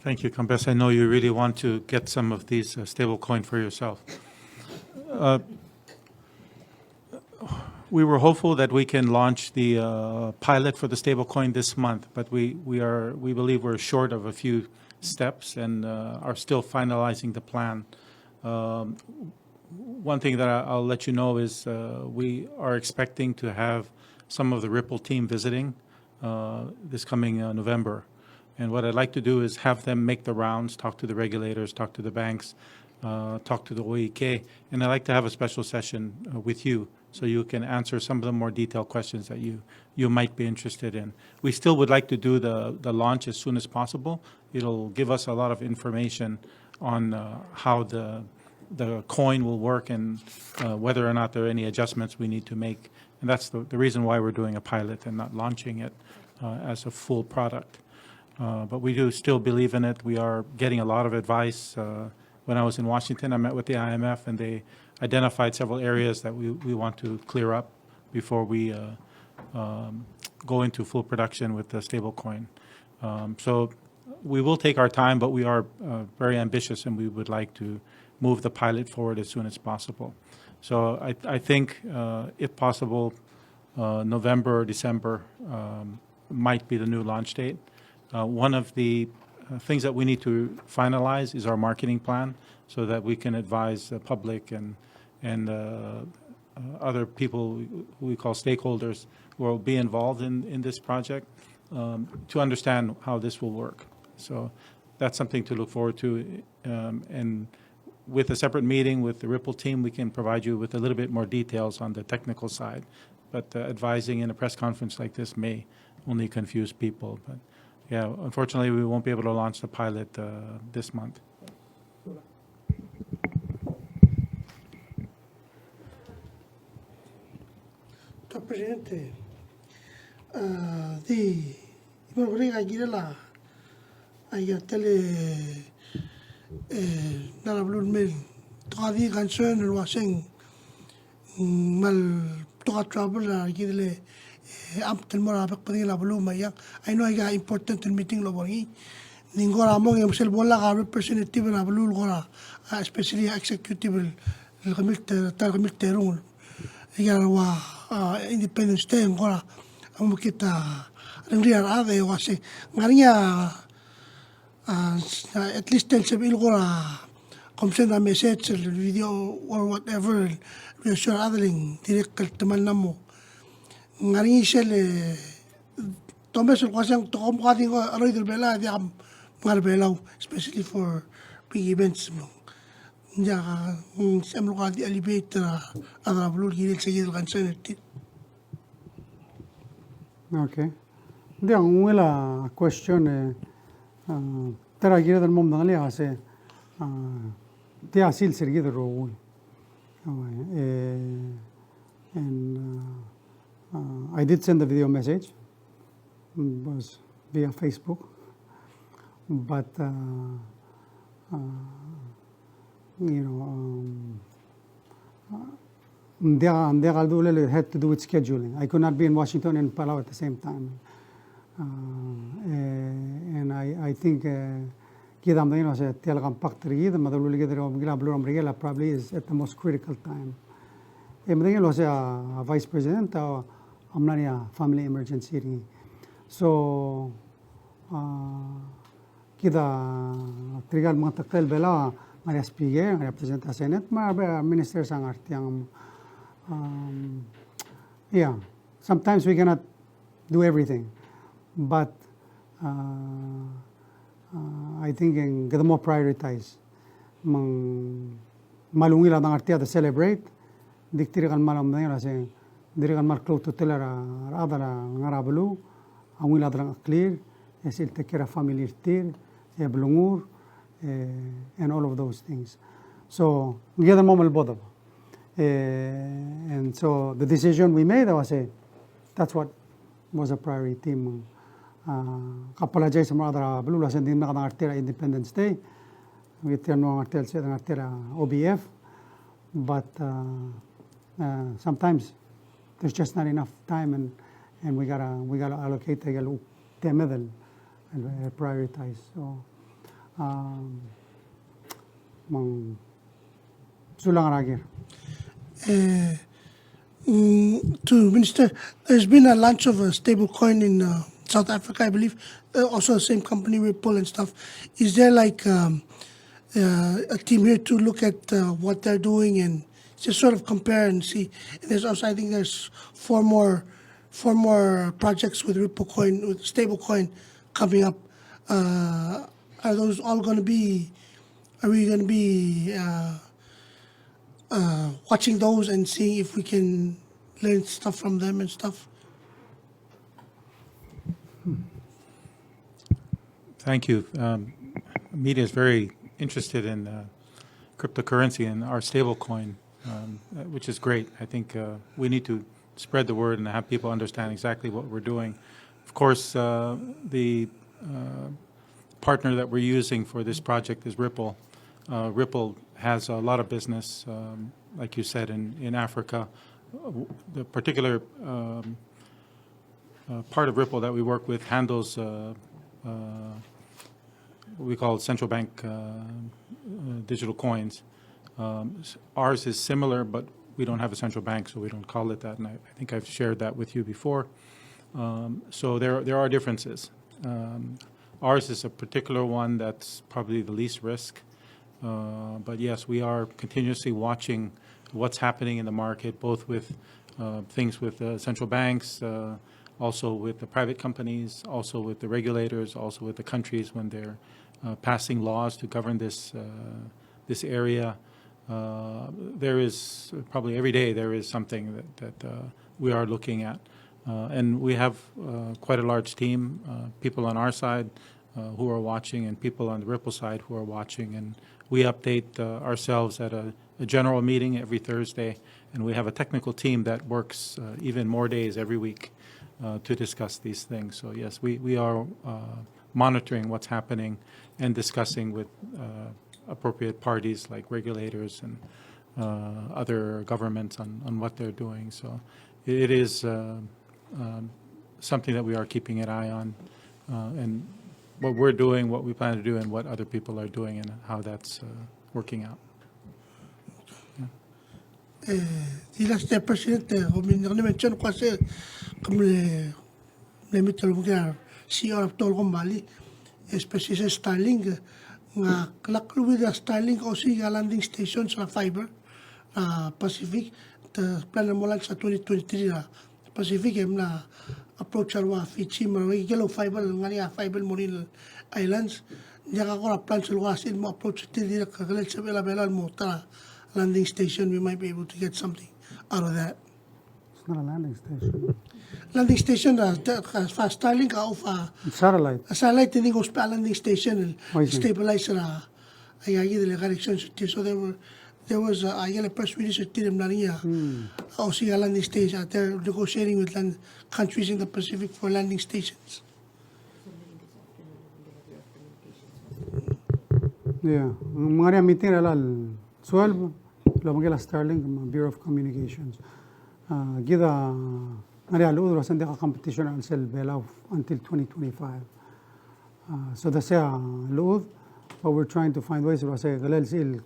Thank you, Campes. I know you really want to get some of these stablecoin for yourself. We were hopeful that we can launch the pilot for the stablecoin this month, but we believe we're short of a few steps and are still finalizing the plan. One thing that I'll let you know is we are expecting to have some of the Ripple team visiting this coming November. And what I'd like to do is have them make the rounds, talk to the regulators, talk to the banks, talk to the OEK, and I'd like to have a special session with you so you can answer some of the more detailed questions that you might be interested in. We still would like to do the launch as soon as possible. It'll give us a lot of information on how the coin will work and whether or not there are any adjustments we need to make. And that's the reason why we're doing a pilot and not launching it as a full product. But we do still believe in it. We are getting a lot of advice. When I was in Washington, I met with the IMF, and they identified several areas that we want to clear up before we go into full production with the stablecoin. So we will take our time, but we are very ambitious, and we would like to move the pilot forward as soon as possible. So I think, if possible, November or December might be the new launch date. One of the things that we need to finalize is our marketing plan so that we can advise the public and other people who we call stakeholders who will be involved in this project to understand how this will work. So that's something to look forward to. And with a separate meeting with the Ripple team, we can provide you with a little bit more details on the technical side. But advising in a press conference like this may only confuse people. But yeah, unfortunately, we won't be able to launch the pilot this month. Presidente, di vorrei dire la ai tele dalla blue mail tadi concern wasing mal to trouble la gidele am tel mora bak padi la blue maya I know I got important meeting lo bongi ningora mo ngem sel bola ga representative na blue gora especially executive el remit terung ya wa Independence Day ngora amo kita ringriar ade wase ngarinya at least tell some ilgora send a message video or whatever we sure adeling direct teman namo ngari sel tomes kwasang to kom kading aroy del bela di am ngar belau especially for big events mo ja sem lo kadi elevator ada blue gilil sayid kan seneti. Okay. Dia ngula question tera gira del mom dangali ase ti asil sergi del rogul and I did send the video message. It was via Facebook, but you know, it had to do with scheduling. I could not be in Washington and Palau at the same time. And I think Kidam Dino said Telgam Pactri, the Mother Brigela probably is at the most critical time. Emdengel was a vice president or Amnania family emergency. So Kida Trigal Montakel Bela, Maria Spiger, represent the Senate, my ministers are young. Yeah, sometimes we cannot do everything, but I think in get more prioritize. Malungila ng artia to celebrate, diktiral malam na yun kasi dirigan marklo to teller adala ngarabulu, ang wila drang clear, esil tekira family tir, blungur, and all of those things. So we get a moment both. And so the decision we made was that's what was a priority. Apologize sa mga other blue and din na artera Independence Day. We tell no artel sa artera OBF, but sometimes there's just not enough time, and we gotta allocate the medal and prioritize. So mang sulang ragir. To Minister, there's been a launch of a stable coin in South Africa, I believe, also the same company, Ripple and stuff. Is there like a team here to look at what they're doing and just sort of compare and see? And there's also, I think there's four more projects with Ripple coin, with stable coin coming up. Are those all going to be, are we going to be watching those and seeing if we can learn stuff from them and stuff? Thank you. Media is very interested in cryptocurrency and our stablecoin, which is great. I think we need to spread the word and have people understand exactly what we're doing. Of course, the partner that we're using for this project is Ripple. Ripple has a lot of business, like you said, in Africa. The particular part of Ripple that we work with handles what we call central bank digital coins. Ours is similar, but we don't have a central bank, so we don't call it that. And I think I've shared that with you before. So there are differences. Ours is a particular one that's probably the least risk. But yes, we are continuously watching what's happening in the market, both with things with central banks, also with the private companies, also with the regulators, also with the countries when they're passing laws to govern this area. There is probably every day there is something that we are looking at. And we have quite a large team, people on our side who are watching and people on the Ripple side who are watching. And we update ourselves at a general meeting every Thursday. And we have a technical team that works even more days every week to discuss these things. So yes, we are monitoring what's happening and discussing with appropriate parties like regulators and other governments on what they're doing. So it is something that we are keeping an eye on, and what we're doing, what we plan to do, and what other people are doing, and how that's working out. Tila ste presidente homin ne mention ko se kamle le mitol mga si Arab tol ko Mali especially Starlink nga klaklu with Starlink o si landing station sa fiber Pacific the plan mo lang sa 2023 na Pacific em na approach arwa Fiji mari yellow fiber nga fiber Marine Islands diya ka ko plan sa luwas mo approach tili ka galit sa bela mo ta landing station, we might be able to get something out of that. It's not a landing station. Landing station, fast Starlink of Satellite. a satellite, hindi goes pa landing station I see. stabilize ay the correction. So there was a press release at Tirim Nariya. Also, a landing station. They're negotiating with countries in the Pacific for landing stations. Yeah. Mga meeting alal 12 lo magila Starlink Bureau of Communications. Gida ngari alu udro sandi ka competition al sel Belau until 2025. So that's luud, but we're trying to find ways to say galal sil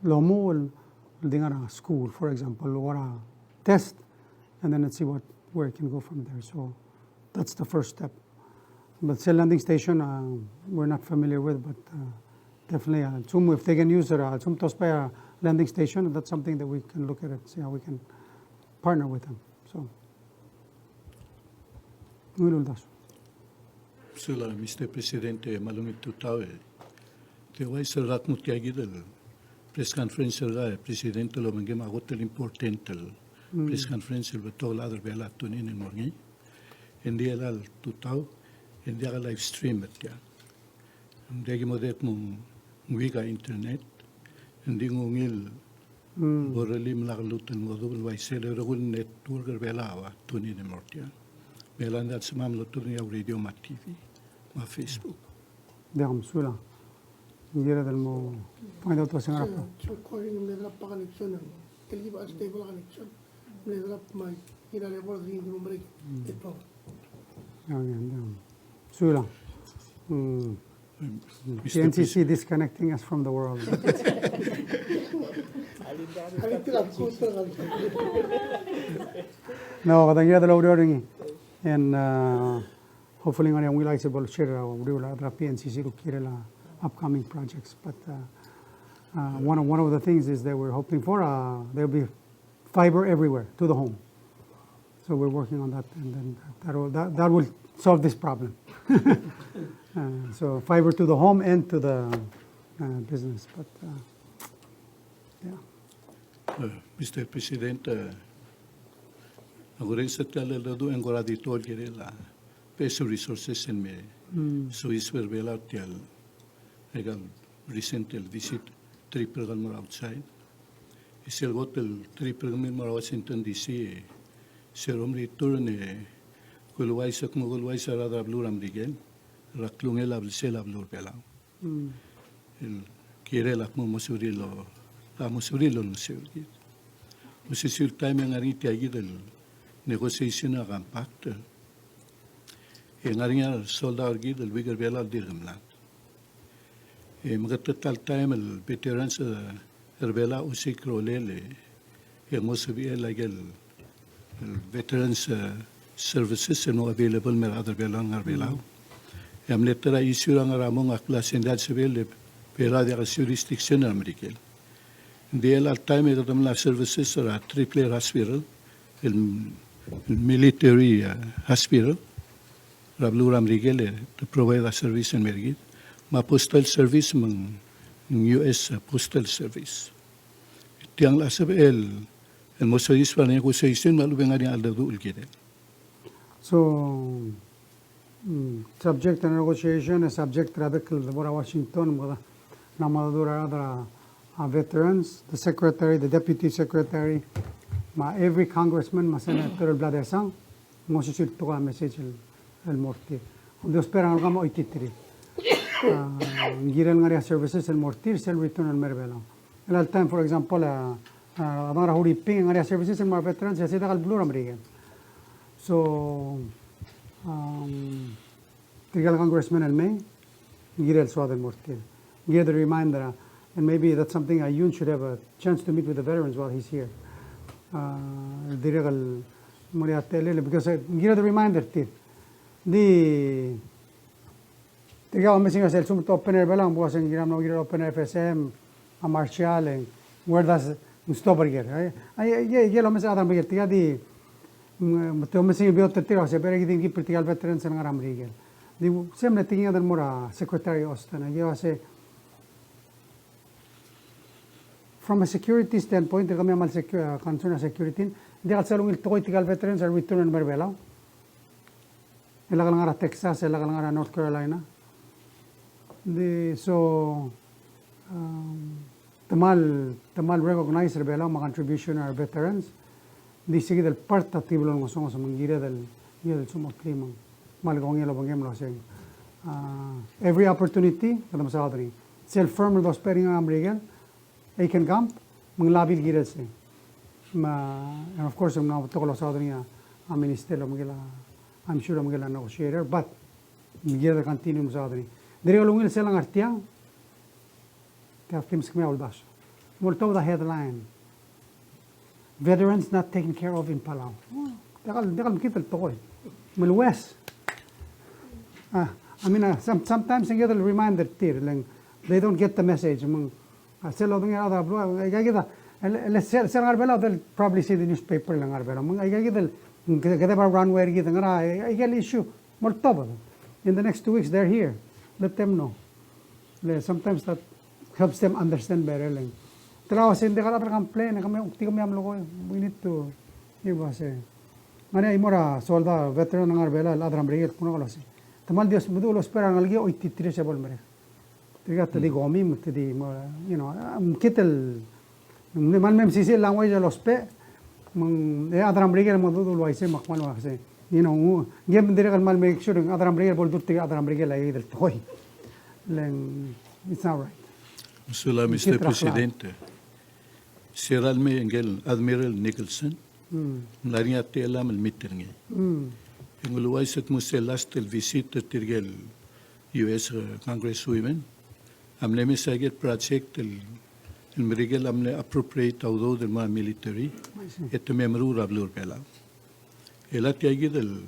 lomo dingara school, for example, or a test, and then let's see where it can go from there. So that's the first step. But cell landing station we're not familiar with, but definitely if they can use it to landing station, that's something that we can look at it, see how we can partner with them. So Sila, Mr. Presidente, malungit tutaw Te wai serat mutiagi del press conference Presidente lo mangem agotel important press conference betol other bela tunin in morgi. Hindi alal tutaw, hindi al live stream it ya. Degi modet mong wiga internet, hindi ngungil borali mlakalutan mo do wai sele rogun network bela tunin in mortia. Bela ndat samam lutun ya radio ma TV, ma Facebook. Degam sula. Ngira del mo find out what's going on. So calling me pa connection el iba stable connection. Me drop my ina le bol ring number ito. Sula. Mr. PNCC disconnecting us from the world. No, the year the load and hopefully ngani ang wilay sa bolshir we will have PNCC to kirela upcoming projects. But one of the things is that we're hoping for there'll be fiber everywhere to the home. So we're working on that, and then that will solve this problem. So fiber to the home and to the business. But yeah. Mr. President, agora sa talalado ang gora dito la peso resources en me so is ver Belau tial egal recent visit trip program more outside is el hotel trip program more Washington DC serum return kulwai sa kumulwai sa radar blue ram digel raklung el abl sel abl Belau el quiere la como mosurilo no se Musisir time ang ariti agi del negotiation ng impact. Ang arinya solda agi del bigger Belau dirgamlat. Magatatal time el veterans Belau usik rolele. Ang mosabi el veterans services no available mer other Belau ngar Belau. Ang letera issue ang ramong aklasendad civil Belau de jurisdiction amerikel. The time that the services are at Triple Hospital, the military hospital, Rablu Ramrigel to provide a service in Mergit, ma postal service mang US postal service. Tiang la sabi el mosayis pa niya negotiation malubeng nga niya aldado ulgide. So subject to negotiation is subject to the Washington namadura veterans, the secretary, the deputy secretary, every congressman, senator, bladesang, mo sisilto ka message el mortir. Dos perang kamo ititiri. Ngerel nga services el mortir, sel return el merbelo. El time, for example, abang rahuri ping nga services el veterans, ya sida kal blue ramrigen. So, tigal congressman el may, ngerel swad el mortir. Give the reminder. And maybe that's something Ayun should have a chance to meet with the veterans while he's here. Because give the reminder, the missing yourself to open air belang because and give open FSM, a martial, and where does stop again? Yellow miss Adam Bigetia, the missing about the Tiro, a very good critical veterans and Aram Rigel. The same thing other more Secretary Austin, and you say. From a security standpoint, kami amal concern na security. Hindi ka salong iltukoy tigal veterans are return ng Belau. Ila ka lang ara Texas, ila ka lang ara North Carolina. So, tamal recognize Belau mga contribution our veterans. Di sige del part activo lang gusto sa mangira del sumotlimang. Malagong yelo bang yemlo saying. Every opportunity, kadam sa adri. Self-firm dos pering ang Amrigan. I can come, manglabil giras eh. And of course, I'm now talking about the minister, I'm sure I'm going to negotiator, but gira continue sa adri. Diri ulungil silang artiang, kaya films kami ulbas. Multo the headline. Veterans not taken care of in Palau. Dekal kita to eh. Malwes. I mean, sometimes they get a reminder tir, they don't get the message. Selo ng other blue, I get let's sell Belau, they'll probably see the newspaper lang Belau. I get about runway get I get issue multiple. In the next 2 weeks they're here. Let them know. Sometimes that helps them understand better. Telaw sin de kala complain kami ukti kami amlo we need to ibase. Mane imora solda veteran ng Belau adram brigade kuno kala si. Tamal Dios mudulo espera ngalgi o ititire se bol mere. Tigat di gomi mutdi kitel man mem sisi language los pe adram brigade mudulo aise makmal wa se gem dire kal mal make sure adram brigade bol dutti adram brigade la idel toy it's not right. Sula Mr. Presidente. Siral me engel Admiral Nicholson. Laringa telam el meeting. Enguluai sat mo last el visita tirgel US Congresswomen. Amne me saget project el merigel amne appropriate audo del ma military et memru rablur Belau. El atiagi del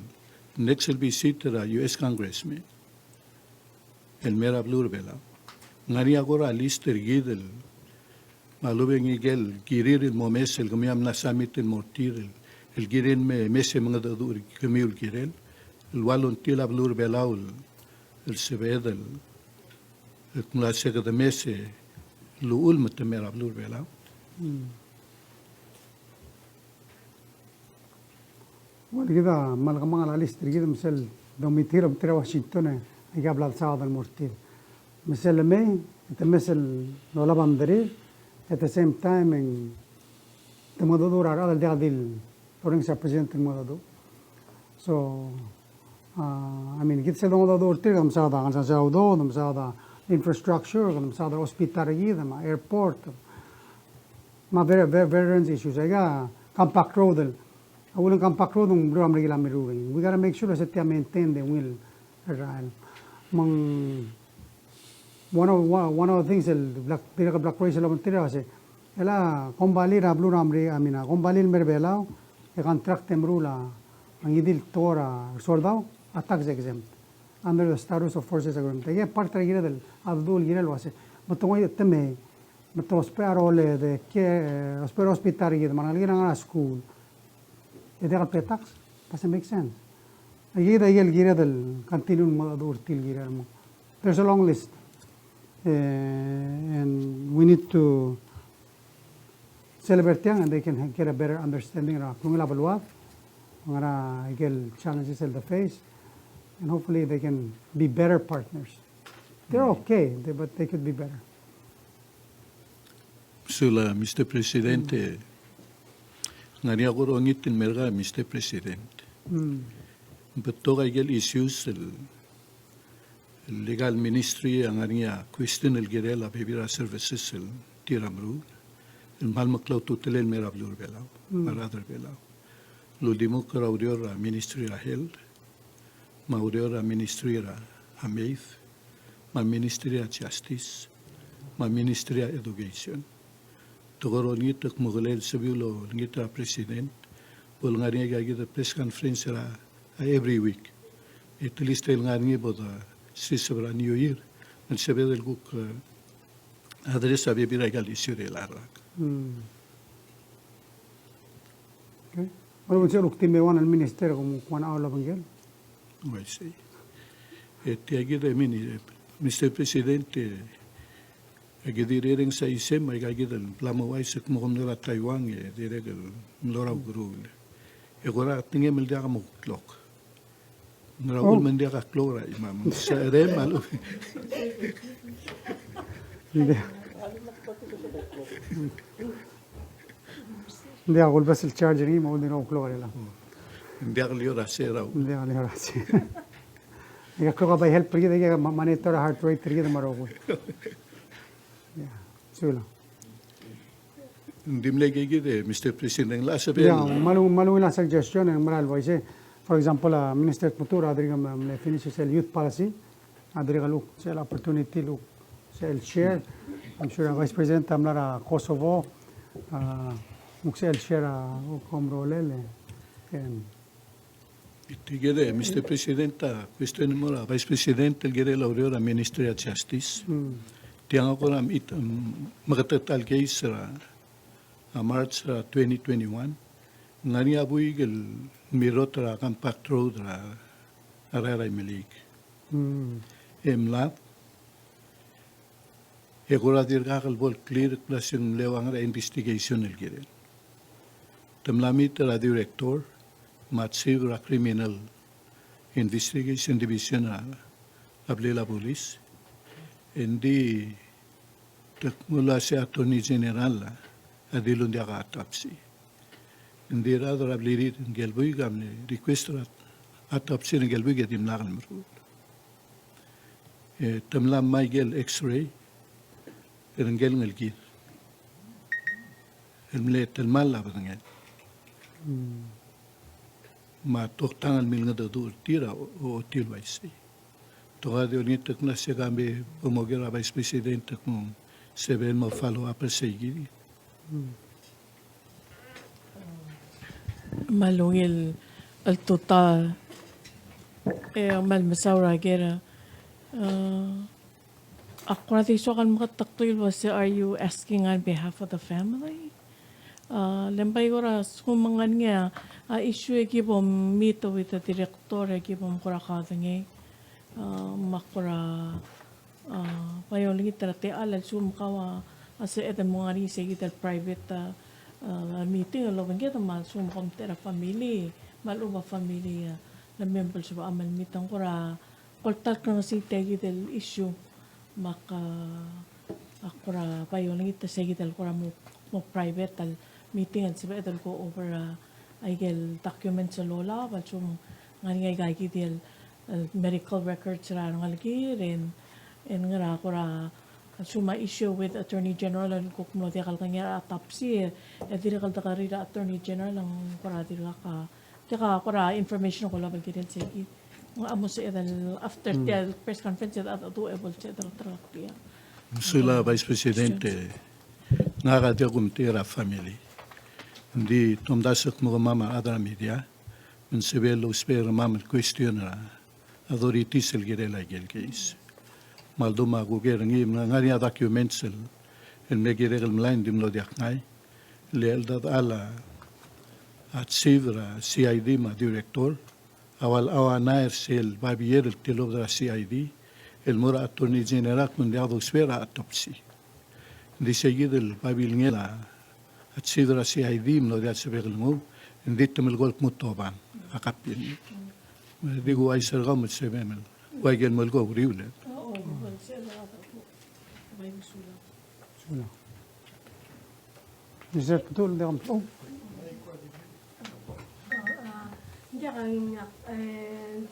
next will be seated US Congressman. El mera blur Belau. Ngani agora lister gidel malubeng igel girir el momes el gamiam na summit el mortir el girin me mese mga dadur gamiul girel el walon tila blur Belau el sebed el klase de mese lu ulmet mera blur Belau. Well, كده مالغمان على ليستر كده مثل دوميتير بترى واشنطن قبل الساعة المرتين مثل مي انت مثل ولا بندري at the same time en تمددور على هذا ديال فرنسا president تمددو so I mean كده سيد مددور تيجي مساعدة عن ساعدو مساعدة infrastructure مساعدة hospital كده ما airport ما veterans issues أيها compact road أولاً compact road بروح أمريكا لاميروين we gotta make sure that they maintain the will Israel one of the things the black race اللي بنتري هسه لا كومبالي رابلو رامري أمينا كومبالي المربلاو contract مرولا عن يديل تورا سورداو attacks exempt under the status of forces agreement هي parte رجيرة del أبدول جيرة الواسه بتوعي التمه بتوسبيرو له que ospero hospital جيرة ما نلقينا على school إذا قد tax doesn't make sense هي الجيرة del continue المدور تيل جيرة there's a long list and we need to celebrate them and they can get a better understanding of kung level what challenges in the face and hopefully they can be better partners. They're okay, but they could be better. Sula, Mr. Presidente, ngani agora ngitin merga, Mr. President. But toga igel issues el legal ministry ang ania question el Ngerel a bebira services el tiramru el malmaklau tutel el merablur Belau, maradar Belau. Lo dimokra audiora ministry a health, ma audiora ministry a math, ma ministry a justice, ma ministry a education. Togoro ngitak mogolel sabiulo ngita president, bol ngani gagita press conference every week. At least el ngani boda sisabra New Year, and sabe del guk adresa bebira gal issue el arak. Okay. Well, we say uktimewan al ministerio como kuan aula bangel. I see. Tiagida mini, Mr. Presidente, agidiriring sa isem, ay gagidal, plamaway sa kumakumnala Taiwan, diregal, mloraw gurul. Egora, tingin mildia ka muklok. Naraul mandia ka klora, imam. Sa ere, malo. Hindi ako bas el charger ni mo din ako klora la. Hindi ako liyo rasera. Hindi ako liyo rasera. Ika klora by help pergi dega monitor heart rate pergi de maro. Yeah, sula. Hindi mle gigide, Mr. President, la sabi. Yeah, malu la suggestion en maral voice. For example, Minister Cultura adriga me finish el youth policy. Adriga look el opportunity look el share. I'm sure Vice President amlara Kosovo. Muxel share komrolele. Itigede, Mr. Presidenta, questo è mora Vice President el gere laureora Ministry of Justice. Tiang ako na magatatal case a March 2021. Ngani abuy gel mirot ra compact road ra arara melik. Emla egora dirga kal bol clear plus yung lewang ra investigation el gere. Tamlamit ra director matsiv ra criminal investigation division ra ablela police. Hindi mula si Attorney General adilon dia ka autopsy. Hindi ra ra blirit gelbuy gamne request ra autopsy ng gelbuy gedim nakal mero. Tamlam Michael X-ray erengel ngelgir. Elmlet elmala bangel. Ma toktangal mil nga dadur tira o tilwaisi. Toga de unitek na siya kami pumogera Vice President kung seven mo follow-up sa igiri. Malungil al total mal masawra gera akwati so kan makataktuil was are you asking on behalf of the family lembay gora sumangan nga issue gibom meet with the director gibom kora kadenge makora payoling itrate alal sumkawa asa edan mo ngari sa gital private meeting lo bangga mal sum kom tera family mal uba family na members ba amal mitang kora koltak na si tegi del issue maka akora payoling ita sa gital kora mo private tal meeting at siba edan ko over aigel documents sa lola bal sum ngani gay gidel medical records ra ngalgi ren en ngara kora suma issue with Attorney General and kung mo di akal kanya autopsy diri kal takarira Attorney General ang kora diri ka kora information ko labal kidel sige nga amo sa edal after the press conference at to able to track Sula Vice Presidente naradia kumtira family. Hindi tomdasak mo mama adra media men sebelo spera mama question authorities el girela gel case. Malduma guger ngi ngari documents el megire el mlain dim lo diak ngai le el dat ala at sivra CID ma director awal awanair sel babier el tilo da CID el mora attorney general kun diado sfera autopsy di seguir el babil ngela at sivra CID mo diat sebel mo ndit mel gol mutoban akapin digo ay ser gam sebemel wagen mel go riule Sula. Is there betul dia kam? Oh,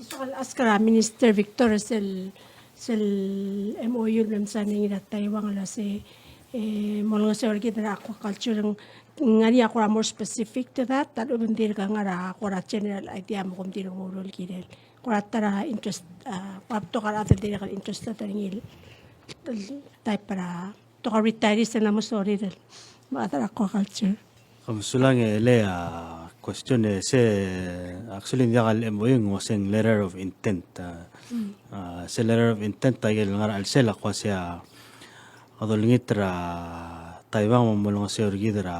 Soal askara Minister Victor sel MOU lem sa ning Taiwan la se molong sa orgi na aquaculture ngani ako more specific to that talo bendir ka ngara ako general idea mo kum tiro ngurul kidel kora tara interest papto kara atin dire ka interest ta ngil type para to ka retirees na mo sorry del maatara aquaculture Kamsulang le question se actually dia kal MOU wasing letter of intent se letter of intent tagel ngar al sela kwa sia adolngitra Taiwan mo molong sa orgidra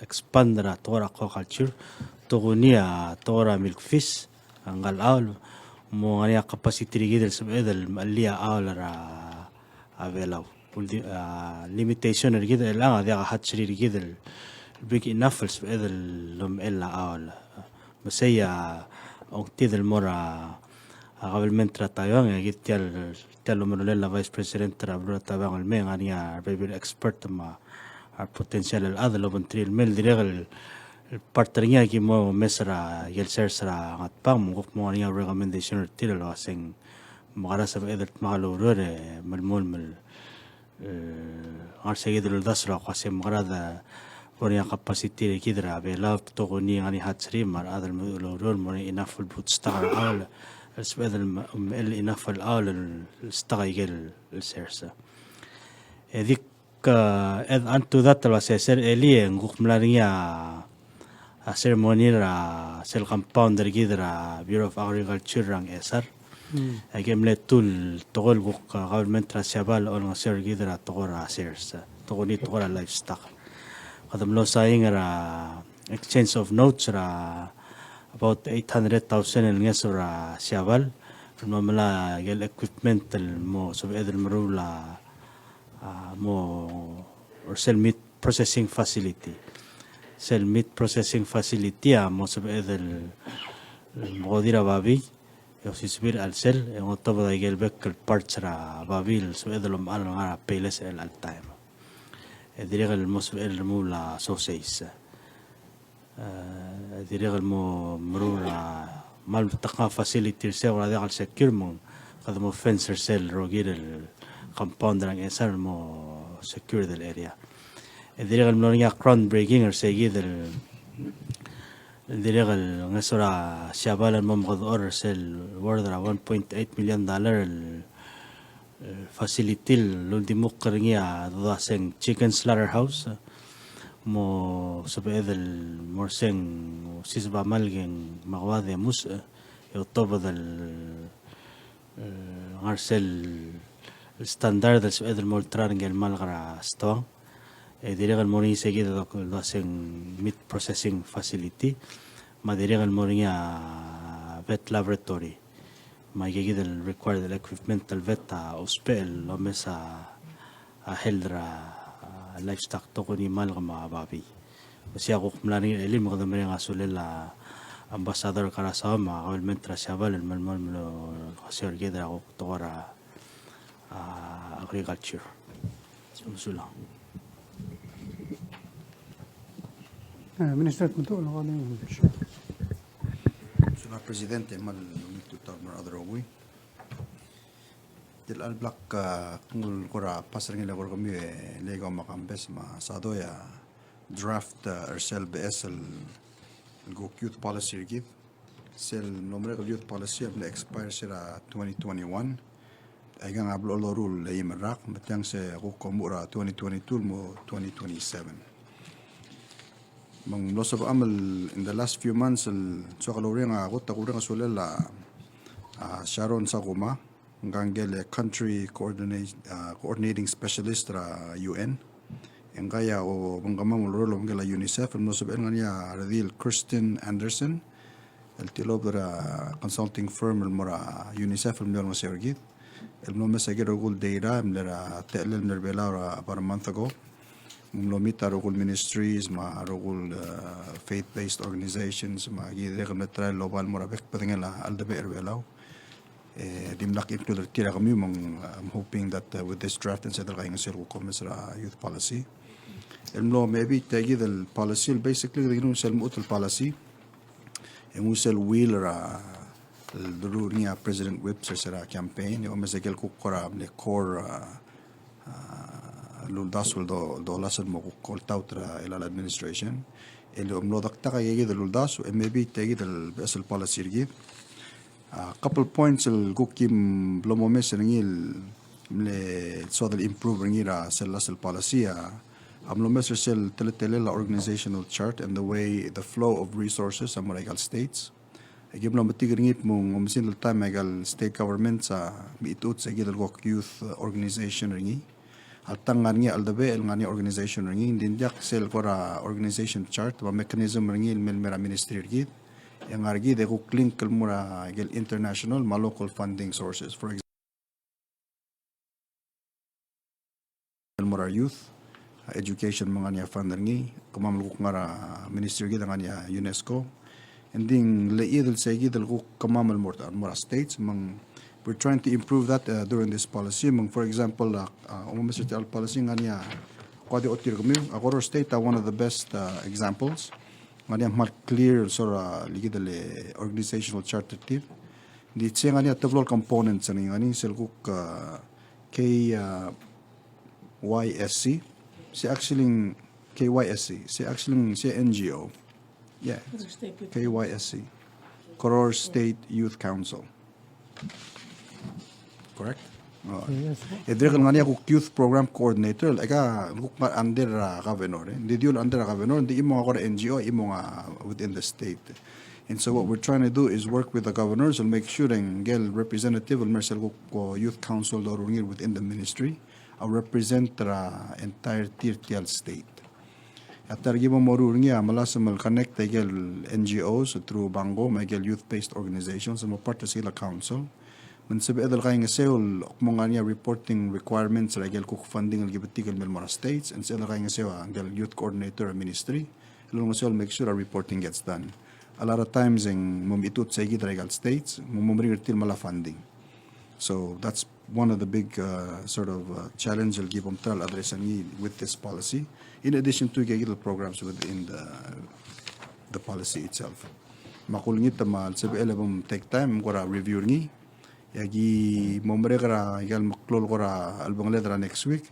expand ra tora aquaculture togunia tora milk fish angal aul mo ngania capacity rigidel sa edel malia aul ra Belau limitation rigidel lang dia hatchery rigidel big enough sa edel lum ella aul masaya ang tidel mora Agabelmente Taiwan gitial telo merolela Vice President Rabro Taiwan alme ngania very expert ma potential el adlo ventril mel diregal parternya ki mo mesra yel sersra ngat pang mo mo ngania recommendation tilo asing magara sa edet magalurore melmol mel arse gidel dasra qase magara Korea capacity kidra Belau to ni ngani hatsri mar adal meluror mo enough but star all السبب الإناف الأول استغير السيرسة ذيك أنتو ذات الوسيسر إليه نقوم ملانيا ceremony ra sel compound gidra Bureau of Agriculture rang esar agem le tul togol guk government ra siabal on ser gidra togora sirsa togoni togora livestock kadam lo saying ra exchange of notes ra about 800,000 el ngesra siabal mamala gel equipment mo so edel marula mo or cell meat processing facility mo so edel modira babi yo sisbir al cell en otaba gel bekkel parts ra babil so edel al ngara peles el al time ediregal mo so el mula sausage ديريغ المو مرورة مال تقا فاسيليتي سير ولا ديغال سكير مون قدمو فنسر سيل روغير الكومباوند رانج انسان مو سكيور ديال الاريا ديريغ الملونيا كراون بريكينغ سيجي ديال Dirigal ngasura shabalan mamgad or sel worth $1.8 million facility l'ultimo karingia daseng chicken slaughterhouse mo sabedel morseng sisba malgen magwade mus yotobadal ngarsel standard sabedel moltrangel malgra sto dirigal moni seguido daseng meat processing facility ma dirigal monia vet laboratory ma يجد ال required the equipment الvet hospital lo mesa heldra livestock tokoni malga ma babi وسيا قوق ملاني اللي مقدمين غاسول لا ambassador karasa ma قبل من ترشابل الململ ملو خسير جدا قوق تورا agriculture مسؤولة Minister Kuntu, no kami Senhor Presidente, mal lumito tamar adrowi. Del alblak kung kora pasar ngila kora kami lego makambes ma sadoya draft ersel BS el go youth policy give. Sel nombre youth policy abla expire sira 2021. Aygang ablo lo rule lay merak matang se go komura 2022 mo 2027. Mang loss of amal in the last few months so kaloring agot takuring asulel Sharon Saguma ngangel country coordinating specialist ra UN engaya o bangamam rolo ngela UNICEF no sob ngania Radil Kirsten Anderson el tilob ra consulting firm el mora UNICEF el mor sergit el no mesagir rogul data mlera telel Belau about a month ago Mlomita rogul ministries ma rogul faith-based organizations ma gidegel metra global morabek padengela aldabe Belau dimlak include tira kami I'm hoping that with this draft and settle going to komisra youth policy الملو maybe تجد the policy basically the sel mut policy and we sel wheel ra الضرورية president whip sera campaign يوم مسجل كوكرا من core لولداس ولدو لاسل مو كول تاوترا إلى الادمنستريشن اللي أملو دكتاكا يجد لولداس و maybe تجد البس البوليسي يجيب couple points الكوكيم بلومو مسرنيل ملي صاد الامبروف رنيرا سلاس البوليسي أملو مسرسل تلتلل organizational chart and the way the flow of resources أمريكال states يجيب لهم بتيجرنيت مو مسين التايم ميجال state governments ميتوت سجل الكوك youth organization رني Altang ngani aldabe el ngani organization ringi dinjak sel kora organization chart ba mechanism ringi mel mera ministry ringi yang argi de ko link kelmura gel international ma local funding sources for example mura youth education mangani fund ringi kumam lu ngara ministry ringi ngani UNESCO ending le idel segi del ko kumam al mura states mang we're trying to improve that during this policy. For example, policy ngania kwadi otir kami. Agora state one of the best examples. Ngania mal clear sora ligidale organizational chart tir. Di tse ngania tablol components ngani selguk KYSC. Si actually KYSC. Si actually si NGO. Yeah. KYSC. Koror State Youth Council. Correct? Idrikal ngani ako youth program coordinator eka nguk under governor did you under governor di imo ako NGO imo nga within the state and so what we're trying to do is work with the governors and make sure and get representative and mersel ko youth council dorungir within the ministry or represent the entire tier state after gibo morurungia malasamal connect gel NGOs through bango magel youth based organizations and part sila council من سبب هذا الغاية نسيو مونغانيا reporting requirements like الكوك funding اللي جبتيك الملمرة states and سبب الغاية نسيو عند youth coordinator ministry اللي نسيو make sure reporting gets done a lot of times in مميتوت سيجي درجال states ممرير تيل ملا funding so that's one of the big sort of challenge اللي جيبهم ترى الأدرساني with this policy in addition to the programs within the policy itself ما قول نيت ما السبب اللي بم take time مقرا review ني yagi momregara yagal maklol gora albangledra next week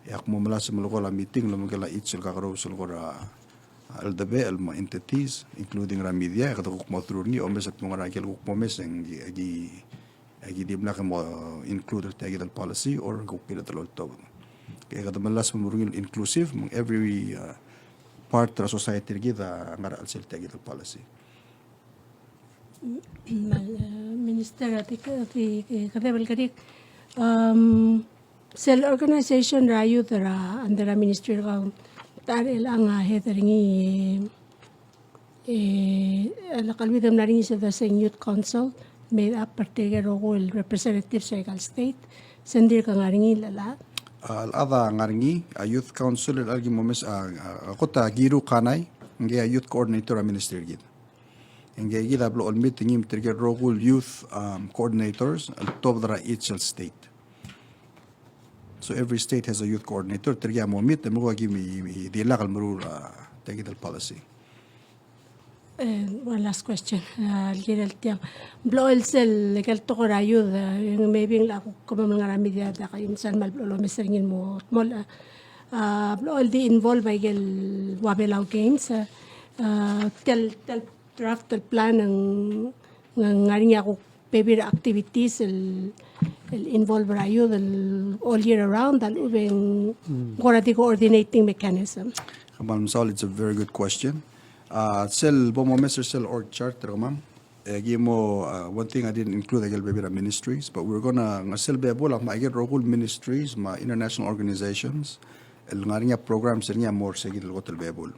yak momla semulgola meeting lo magala itsul kakaro sul gora LDB, mga entities, including ra media, kada kuk mo through ni, omes at mga rakil kuk mo mes, agi di blaka mo include tagi dal policy or kuk pila talol to. Kaya kada malas mo murungil inclusive, mga every part of society gida ngara al sil tagi dal policy. Minister, ati kadebal kadik, cell organization rayu tara under a ministry ka taril ang hetaringi lakalwidam naringi sa the youth council made up particular role representative sa Egal State sendir ka ngaringi lala Al-ada ngaringi youth council algi momes kota giru kanay nge youth coordinator a ministry gid. Nge gid ablo on meeting im trigger role youth coordinators al top dara each state. So every state has a youth coordinator. Trigger mo meet mo gi mi di lakal marur tagi dal policy. One last question. Ngerel tiyang bloel sel legal to ko rayu yung maybe la ko mga media da kayo minsan malblo mesringin mo mol bloel di involve by gel Belau games tel draft tel plan ng ngaring ako baby activities el involve rayu all year around dal ubeng coordinating mechanism. Ma'am Saul, it's a very good question. Cell bomo Mr. Cell org chart ma'am. One thing I didn't include agel baby ministries, but we're gonna cell bebola ma agel rogul ministries ma international organizations el ngarinya programs niya more segid el hotel bebol.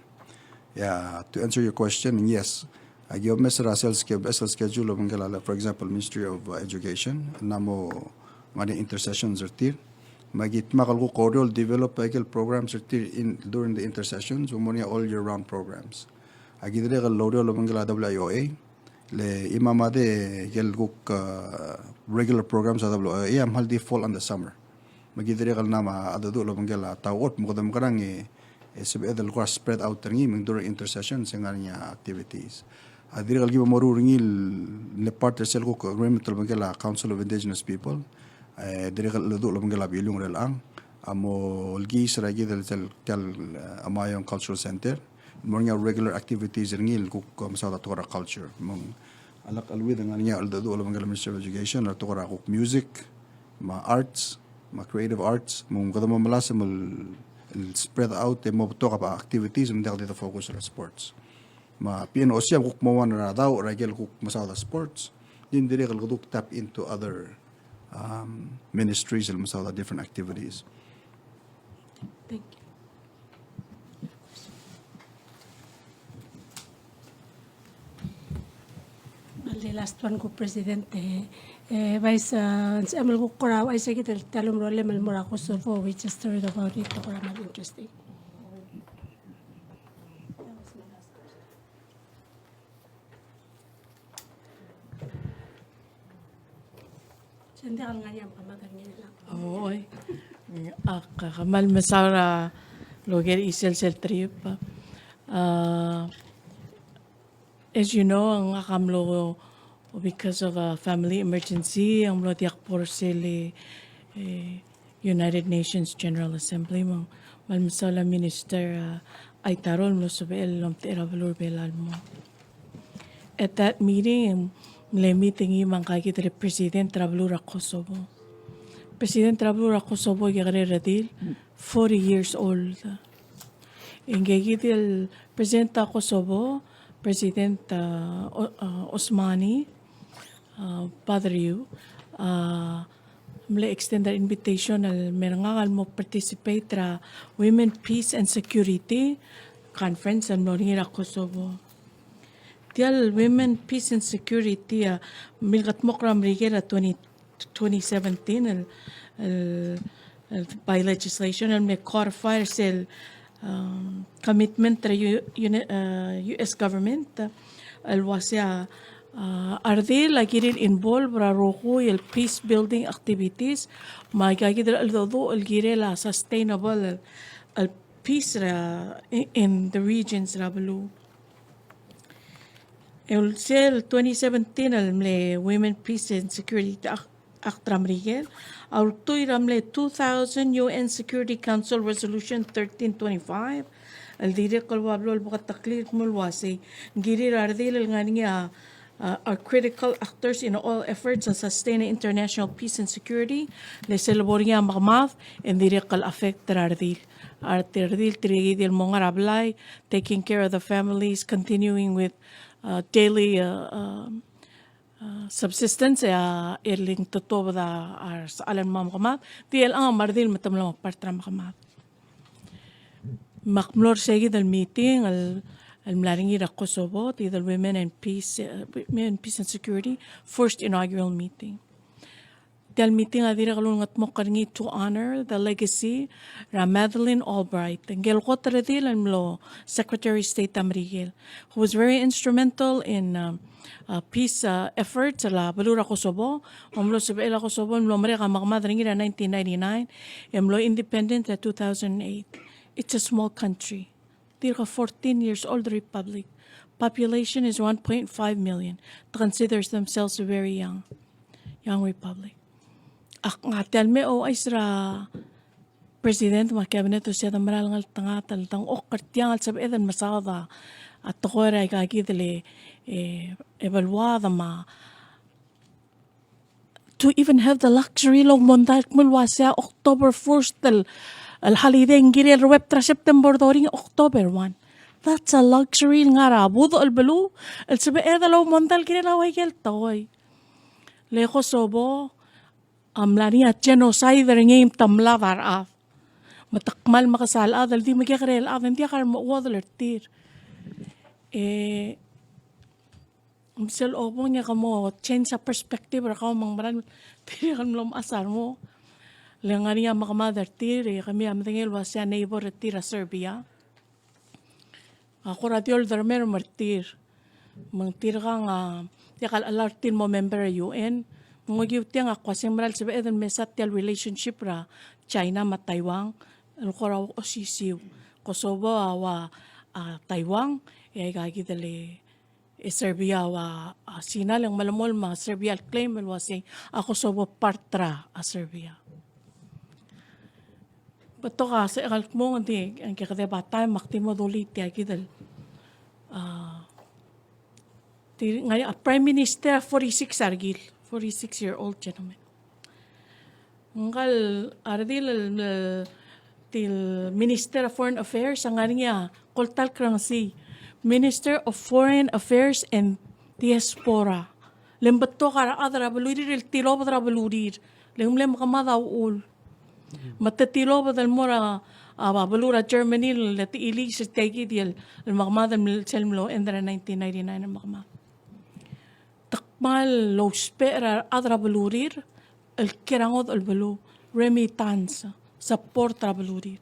Yeah, to answer your question, yes. Agyo Mr. schedule of ngala, for example, Ministry of Education namo ngani intercessions ertir. Magit makalko cordial develop agel programs ertir in during the intercessions umonia all year round programs. Agidre gal loryo lo mangala WIOA le imamade gel guk regular programs WIOA am haldi fall and the summer. Magidre gal nama adadu lo mangala tawot mo kadam karang sebe edel ko spread out tangi ming during intercession senganya activities. Adire gal gibo morungil le part sel guk agreement lo mangala Council of Indigenous People. Dire gal do lo mangala bilung relang amo lgi sra gidel tel amayong cultural center. Mga regular activities ngil kuk masada tora culture mong alak alwid ang niya aldado alam ng Ministry of Education at tora kuk music ma arts ma creative arts mong kada mamalasa mo spread out mo to ka pa activities mo dito focus sa sports ma piano siya kuk mo na daw regular kuk masada sports din dire kal kuk tap into other ministries and masada different activities. Thank you. The last one ko presidente vice amal ko kora ay sige talom role mal mura ko so for we just heard about it kora mal interesting. Sende kal ngani am kamagan niya lang. Oy. Kamal masara loger isel sel trip. As you know, ang akamlo because of a family emergency, ang mlo diak por sili United Nations General Assembly mo malmasala minister ay tarol mo subel lom tera valor belal mo. At that meeting, mle meeting imang kay kita President Travelura Kosovo. President Travelura Kosovo yagre radil 40 years old. Ingegidil President Kosovo, President Osmani, Padriu, mle extend the invitation al merangal mo participate ra Women, Peace and Security Conference ang Moringira Kosovo. Tial Women, Peace and Security milgat mo kram rigera 2017 by legislation al me codify sel commitment tra US government alwasya ardil agirin involve ra roku el peace building activities magagidra aldo algire la sustainable al peace ra in the regions ra below. El 2017 al mle Women, Peace and Security Act Ramrigel Autoy ramle 2000 UN Security Council Resolution 1325 الديريق الوابلو البقى تقليد ملواسي جيري رديل الغانية are critical actors in all efforts on sustaining international peace and security. Les celeboria magmav and direct affect ardil. Ardil trigidil mongarablay, taking care of the families, continuing with daily subsistence erling totoba da ar alan mamgamad. Diel mardil matamlam partra magmad. Makmlor seguid el meeting الملاringي را Kosovo the Women and Peace and Security first inaugural meeting. The meeting adira galung at mokaringi to honor the legacy ra Madeleine Albright ngel qotredil amlo Secretary of State Amrigel who was very instrumental in peace efforts la balura Kosovo amlo sebela Kosovo amlo mrega magmadringi ra 1999 amlo independent at 2008. It's a small country. They're a 14 years old republic. Population is 1.5 million. Considers themselves a very young republic. Ngatel me o isra president ma cabinet siya maral ngal tangatal tang okartyang al sab edan masada at tokora ikagidle evaluada ma to even have the luxury long mondak mulwasya October 1st الحاليدي نجري الويب ترا سبتمبر دورين أكتوبر 1. That's a luxury ngara budo البلو السبب هذا لو منتال كده لو هيجل توي ليخو صوبو أملانية genocide رنيم تملا ذرعاف متقمل مقصال هذا الدي مجري الأذن دي خير مقوض الارتير مثل أبونا كمو change perspective رقم مغمران تيجي كلهم أثر مو Lengaria magmother tiri kami amtingil wasya neighbor tira Serbia. Ako radiol dermer martir. Mangtir ka nga yakal alartin mo member UN. Mungiw tiang ako simral sabi eden mesatial relationship ra China ma Taiwan. Alkora o sisiw. Kosovo wa Taiwan ay gagidali Serbia wa sinal ang malamol ma Serbia claim wasi ako Kosovo partra a Serbia. Beto ka sa ekal mo nganti ang kaya batay makti mo duli tiya kidal. Ngayon Prime Minister 46 argil 46-year-old gentleman. Ngal ardil til Minister of Foreign Affairs ang niya koltal krangsi Minister of Foreign Affairs and Diaspora. Lembato kara adra baludir el tilo badra baludir. Lemlem kamada ul. Matatilo badal mora balura Germany lati ili sa tegi diel magmada selmlo endra 1999 magma. Takmal lo spera adra balurir el kirangod al balu remittance support tra balurir.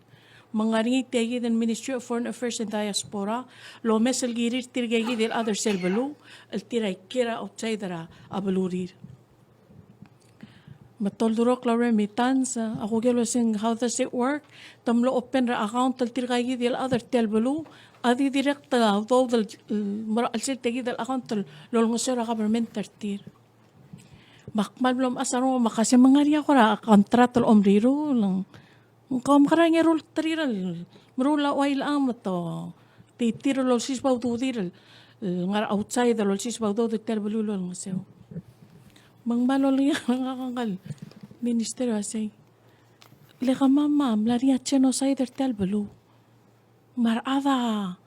Mangaringi tegi den Ministry of Foreign Affairs and Diaspora lo mesel girir tirgegi del other sel balu el tiray kira outside ra abalurir. Matoldurok la remittance ako gelo sing how does it work tamlo open ra account tal tirgagi del other tel balu adi direct la do del mara al sil tegi del account tal lol ngosera government tartir makmal blom asaro makasi mangaria ko ra kontrato omriro lang kom karang rol triral mrula oil amato titiro lol sis bau tudir ngar outside lol sis bau do tel balu lol ngoseo Mangbalol yang ngakangkal minister asay leka mama mlaria genocide tel belu marada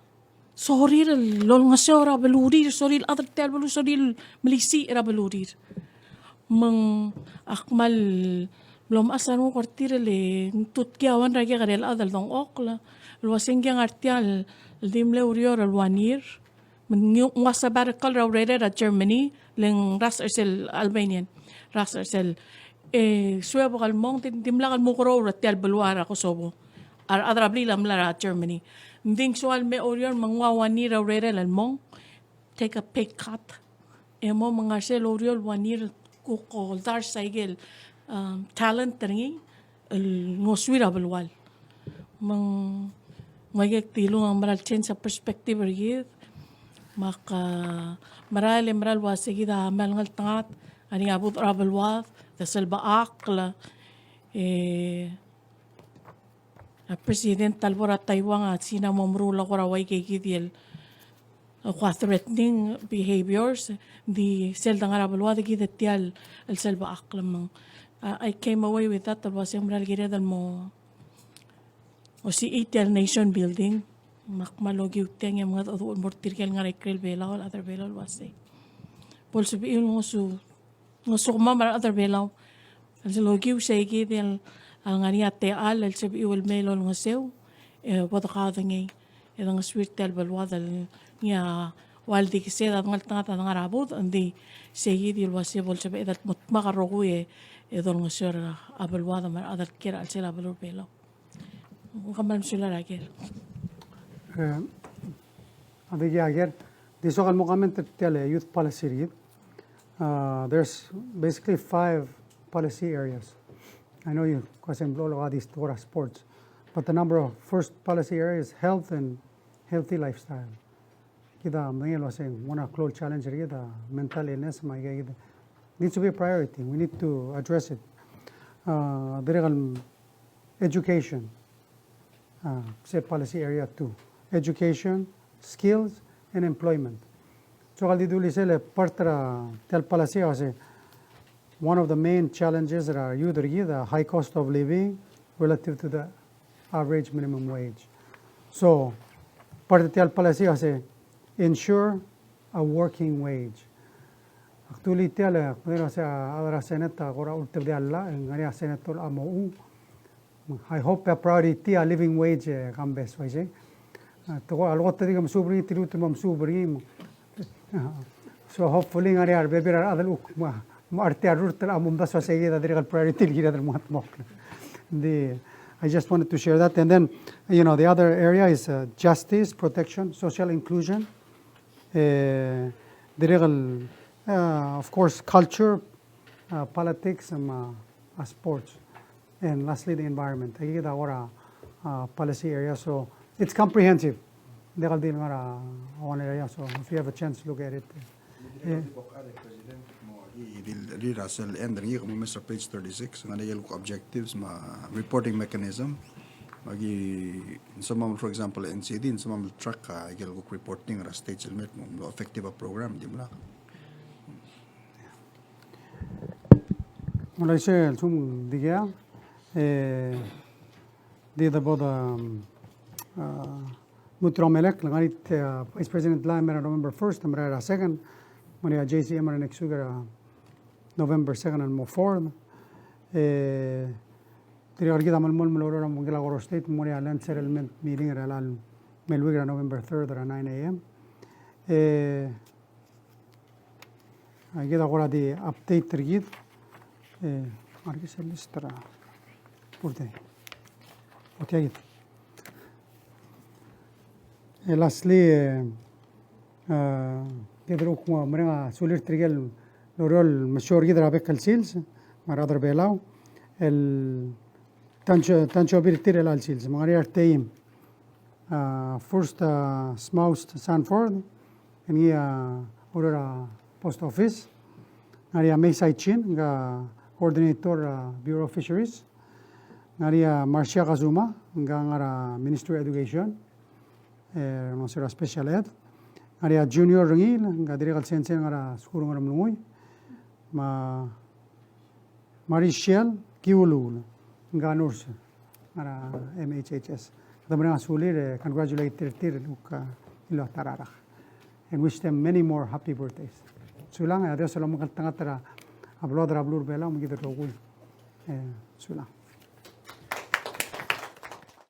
sorry lol ngasora belurir sorry other tel belu sorry milisi ra belurir mang akmal belum asal mo kortir le tutkiawan ragi karel adal dong okla luasing yang artial dimle urior alwanir ngasabar kal ra rede ra Germany leng ras ersel Albanian ras ersel suwebo kal mong timlakan mo koro ratial beluara Kosovo ar adrabli lam la Germany nding sual me orior mangwawani ra rede lan mong take a pay cut emo mangarsel orior wanir ko dar saigel talent teringi ngoswira belwal mang magek tilong ang maral change sa perspective rigid maka maral wasigida amal ngal tangat ani abot rabelwat the selba akla President talbora Taiwan at sinamamrula ko raway kay Gidiel threatening behaviors di sel dangar abalwa di gidetial el selva aklamang. I came away with that was yung maral gire dal mo o si Itial Nation Building makmalogi uteng yung mga mortirkel nga rekrel Belau other Belau wasi. Pulso bi yung nguso kumamar other Belau al logi usay gidel al ngani ate al sabi iwal melo nga sew wada kadangay edang swirtel balwa dal niya waldi kise dat ngal tanga tanga rabot andi segi di wasi bol sabi edat makaroguye edon nga sir abalwa da mar adal kira al sila balur Belau kamal sila rager Adigi ager, di sogal mo kami tele youth policy read. There's basically 5 policy areas. I know you kasi blolo these Torah sports, but the number of first policy areas health and healthy lifestyle. Kita mga lo saying one of close challenge kita mental illness mga kita needs to be a priority. We need to address it. Education. Say policy area 2. Education, skills, and employment. So kaldi duli sele partra tel policy kasi one of the main challenges that are the high cost of living relative to the average minimum wage. So part tel policy kasi ensure a working wage. Actually tel kung sa adra senata kora ultib de alla ngani senator amo I hope a priority a living wage kambes wise. To algo te digam subri tilut mam subri. So hopefully ngani ar beber adal uk ma arte arur tel amum das wase da dirgal priority gira der mat mok. I just wanted to share that, and then the other area is justice, protection, social inclusion. Of course culture, politics, and sports. And lastly, the environment. I get our policy area, so it's comprehensive. One area, so if you have a chance to look at it. Mr. Page 36, objectives, reporting mechanism. Some, for example, NCD, in some track, reporting stage effective program. Well, I say, did about Mutromelek, Vice President Lamera November 1st, Amara 2nd, Maria JC Emmer next sugar November 2nd and more 4th. Triargida Malmol Melora Mugilagoro State, Moria Land Settlement Meeting at Alal Melwigra November 3rd at 9 a.m. I get already update Rigid. Marcus Listra. Okay. Lastly, كدروك مرينا سولير تريجل لورول مشهور جدا بكال سيلز مع رادر بيلاو تانشو بيرتير الال سيلز مغارير تيم first سماوست سانفورد هي أورا post office ناريا ميساي تشين coordinator Bureau of Fisheries Naria Marcia Kazuma, Ngara Ministry of Education, no será special ed. Naria Junior Rangil, Gadrigal Sense Ngara School Ngara Mlui, Marishel Kiulul, Nganurs, Ngara MHHS. The Brana Sulir congratulate Tir Luka Ilo Tararach and wish them many more happy birthdays. Sulang, Adesalam Tangatara, a brother of Lur Bella, Mugit Rogul. Sulang.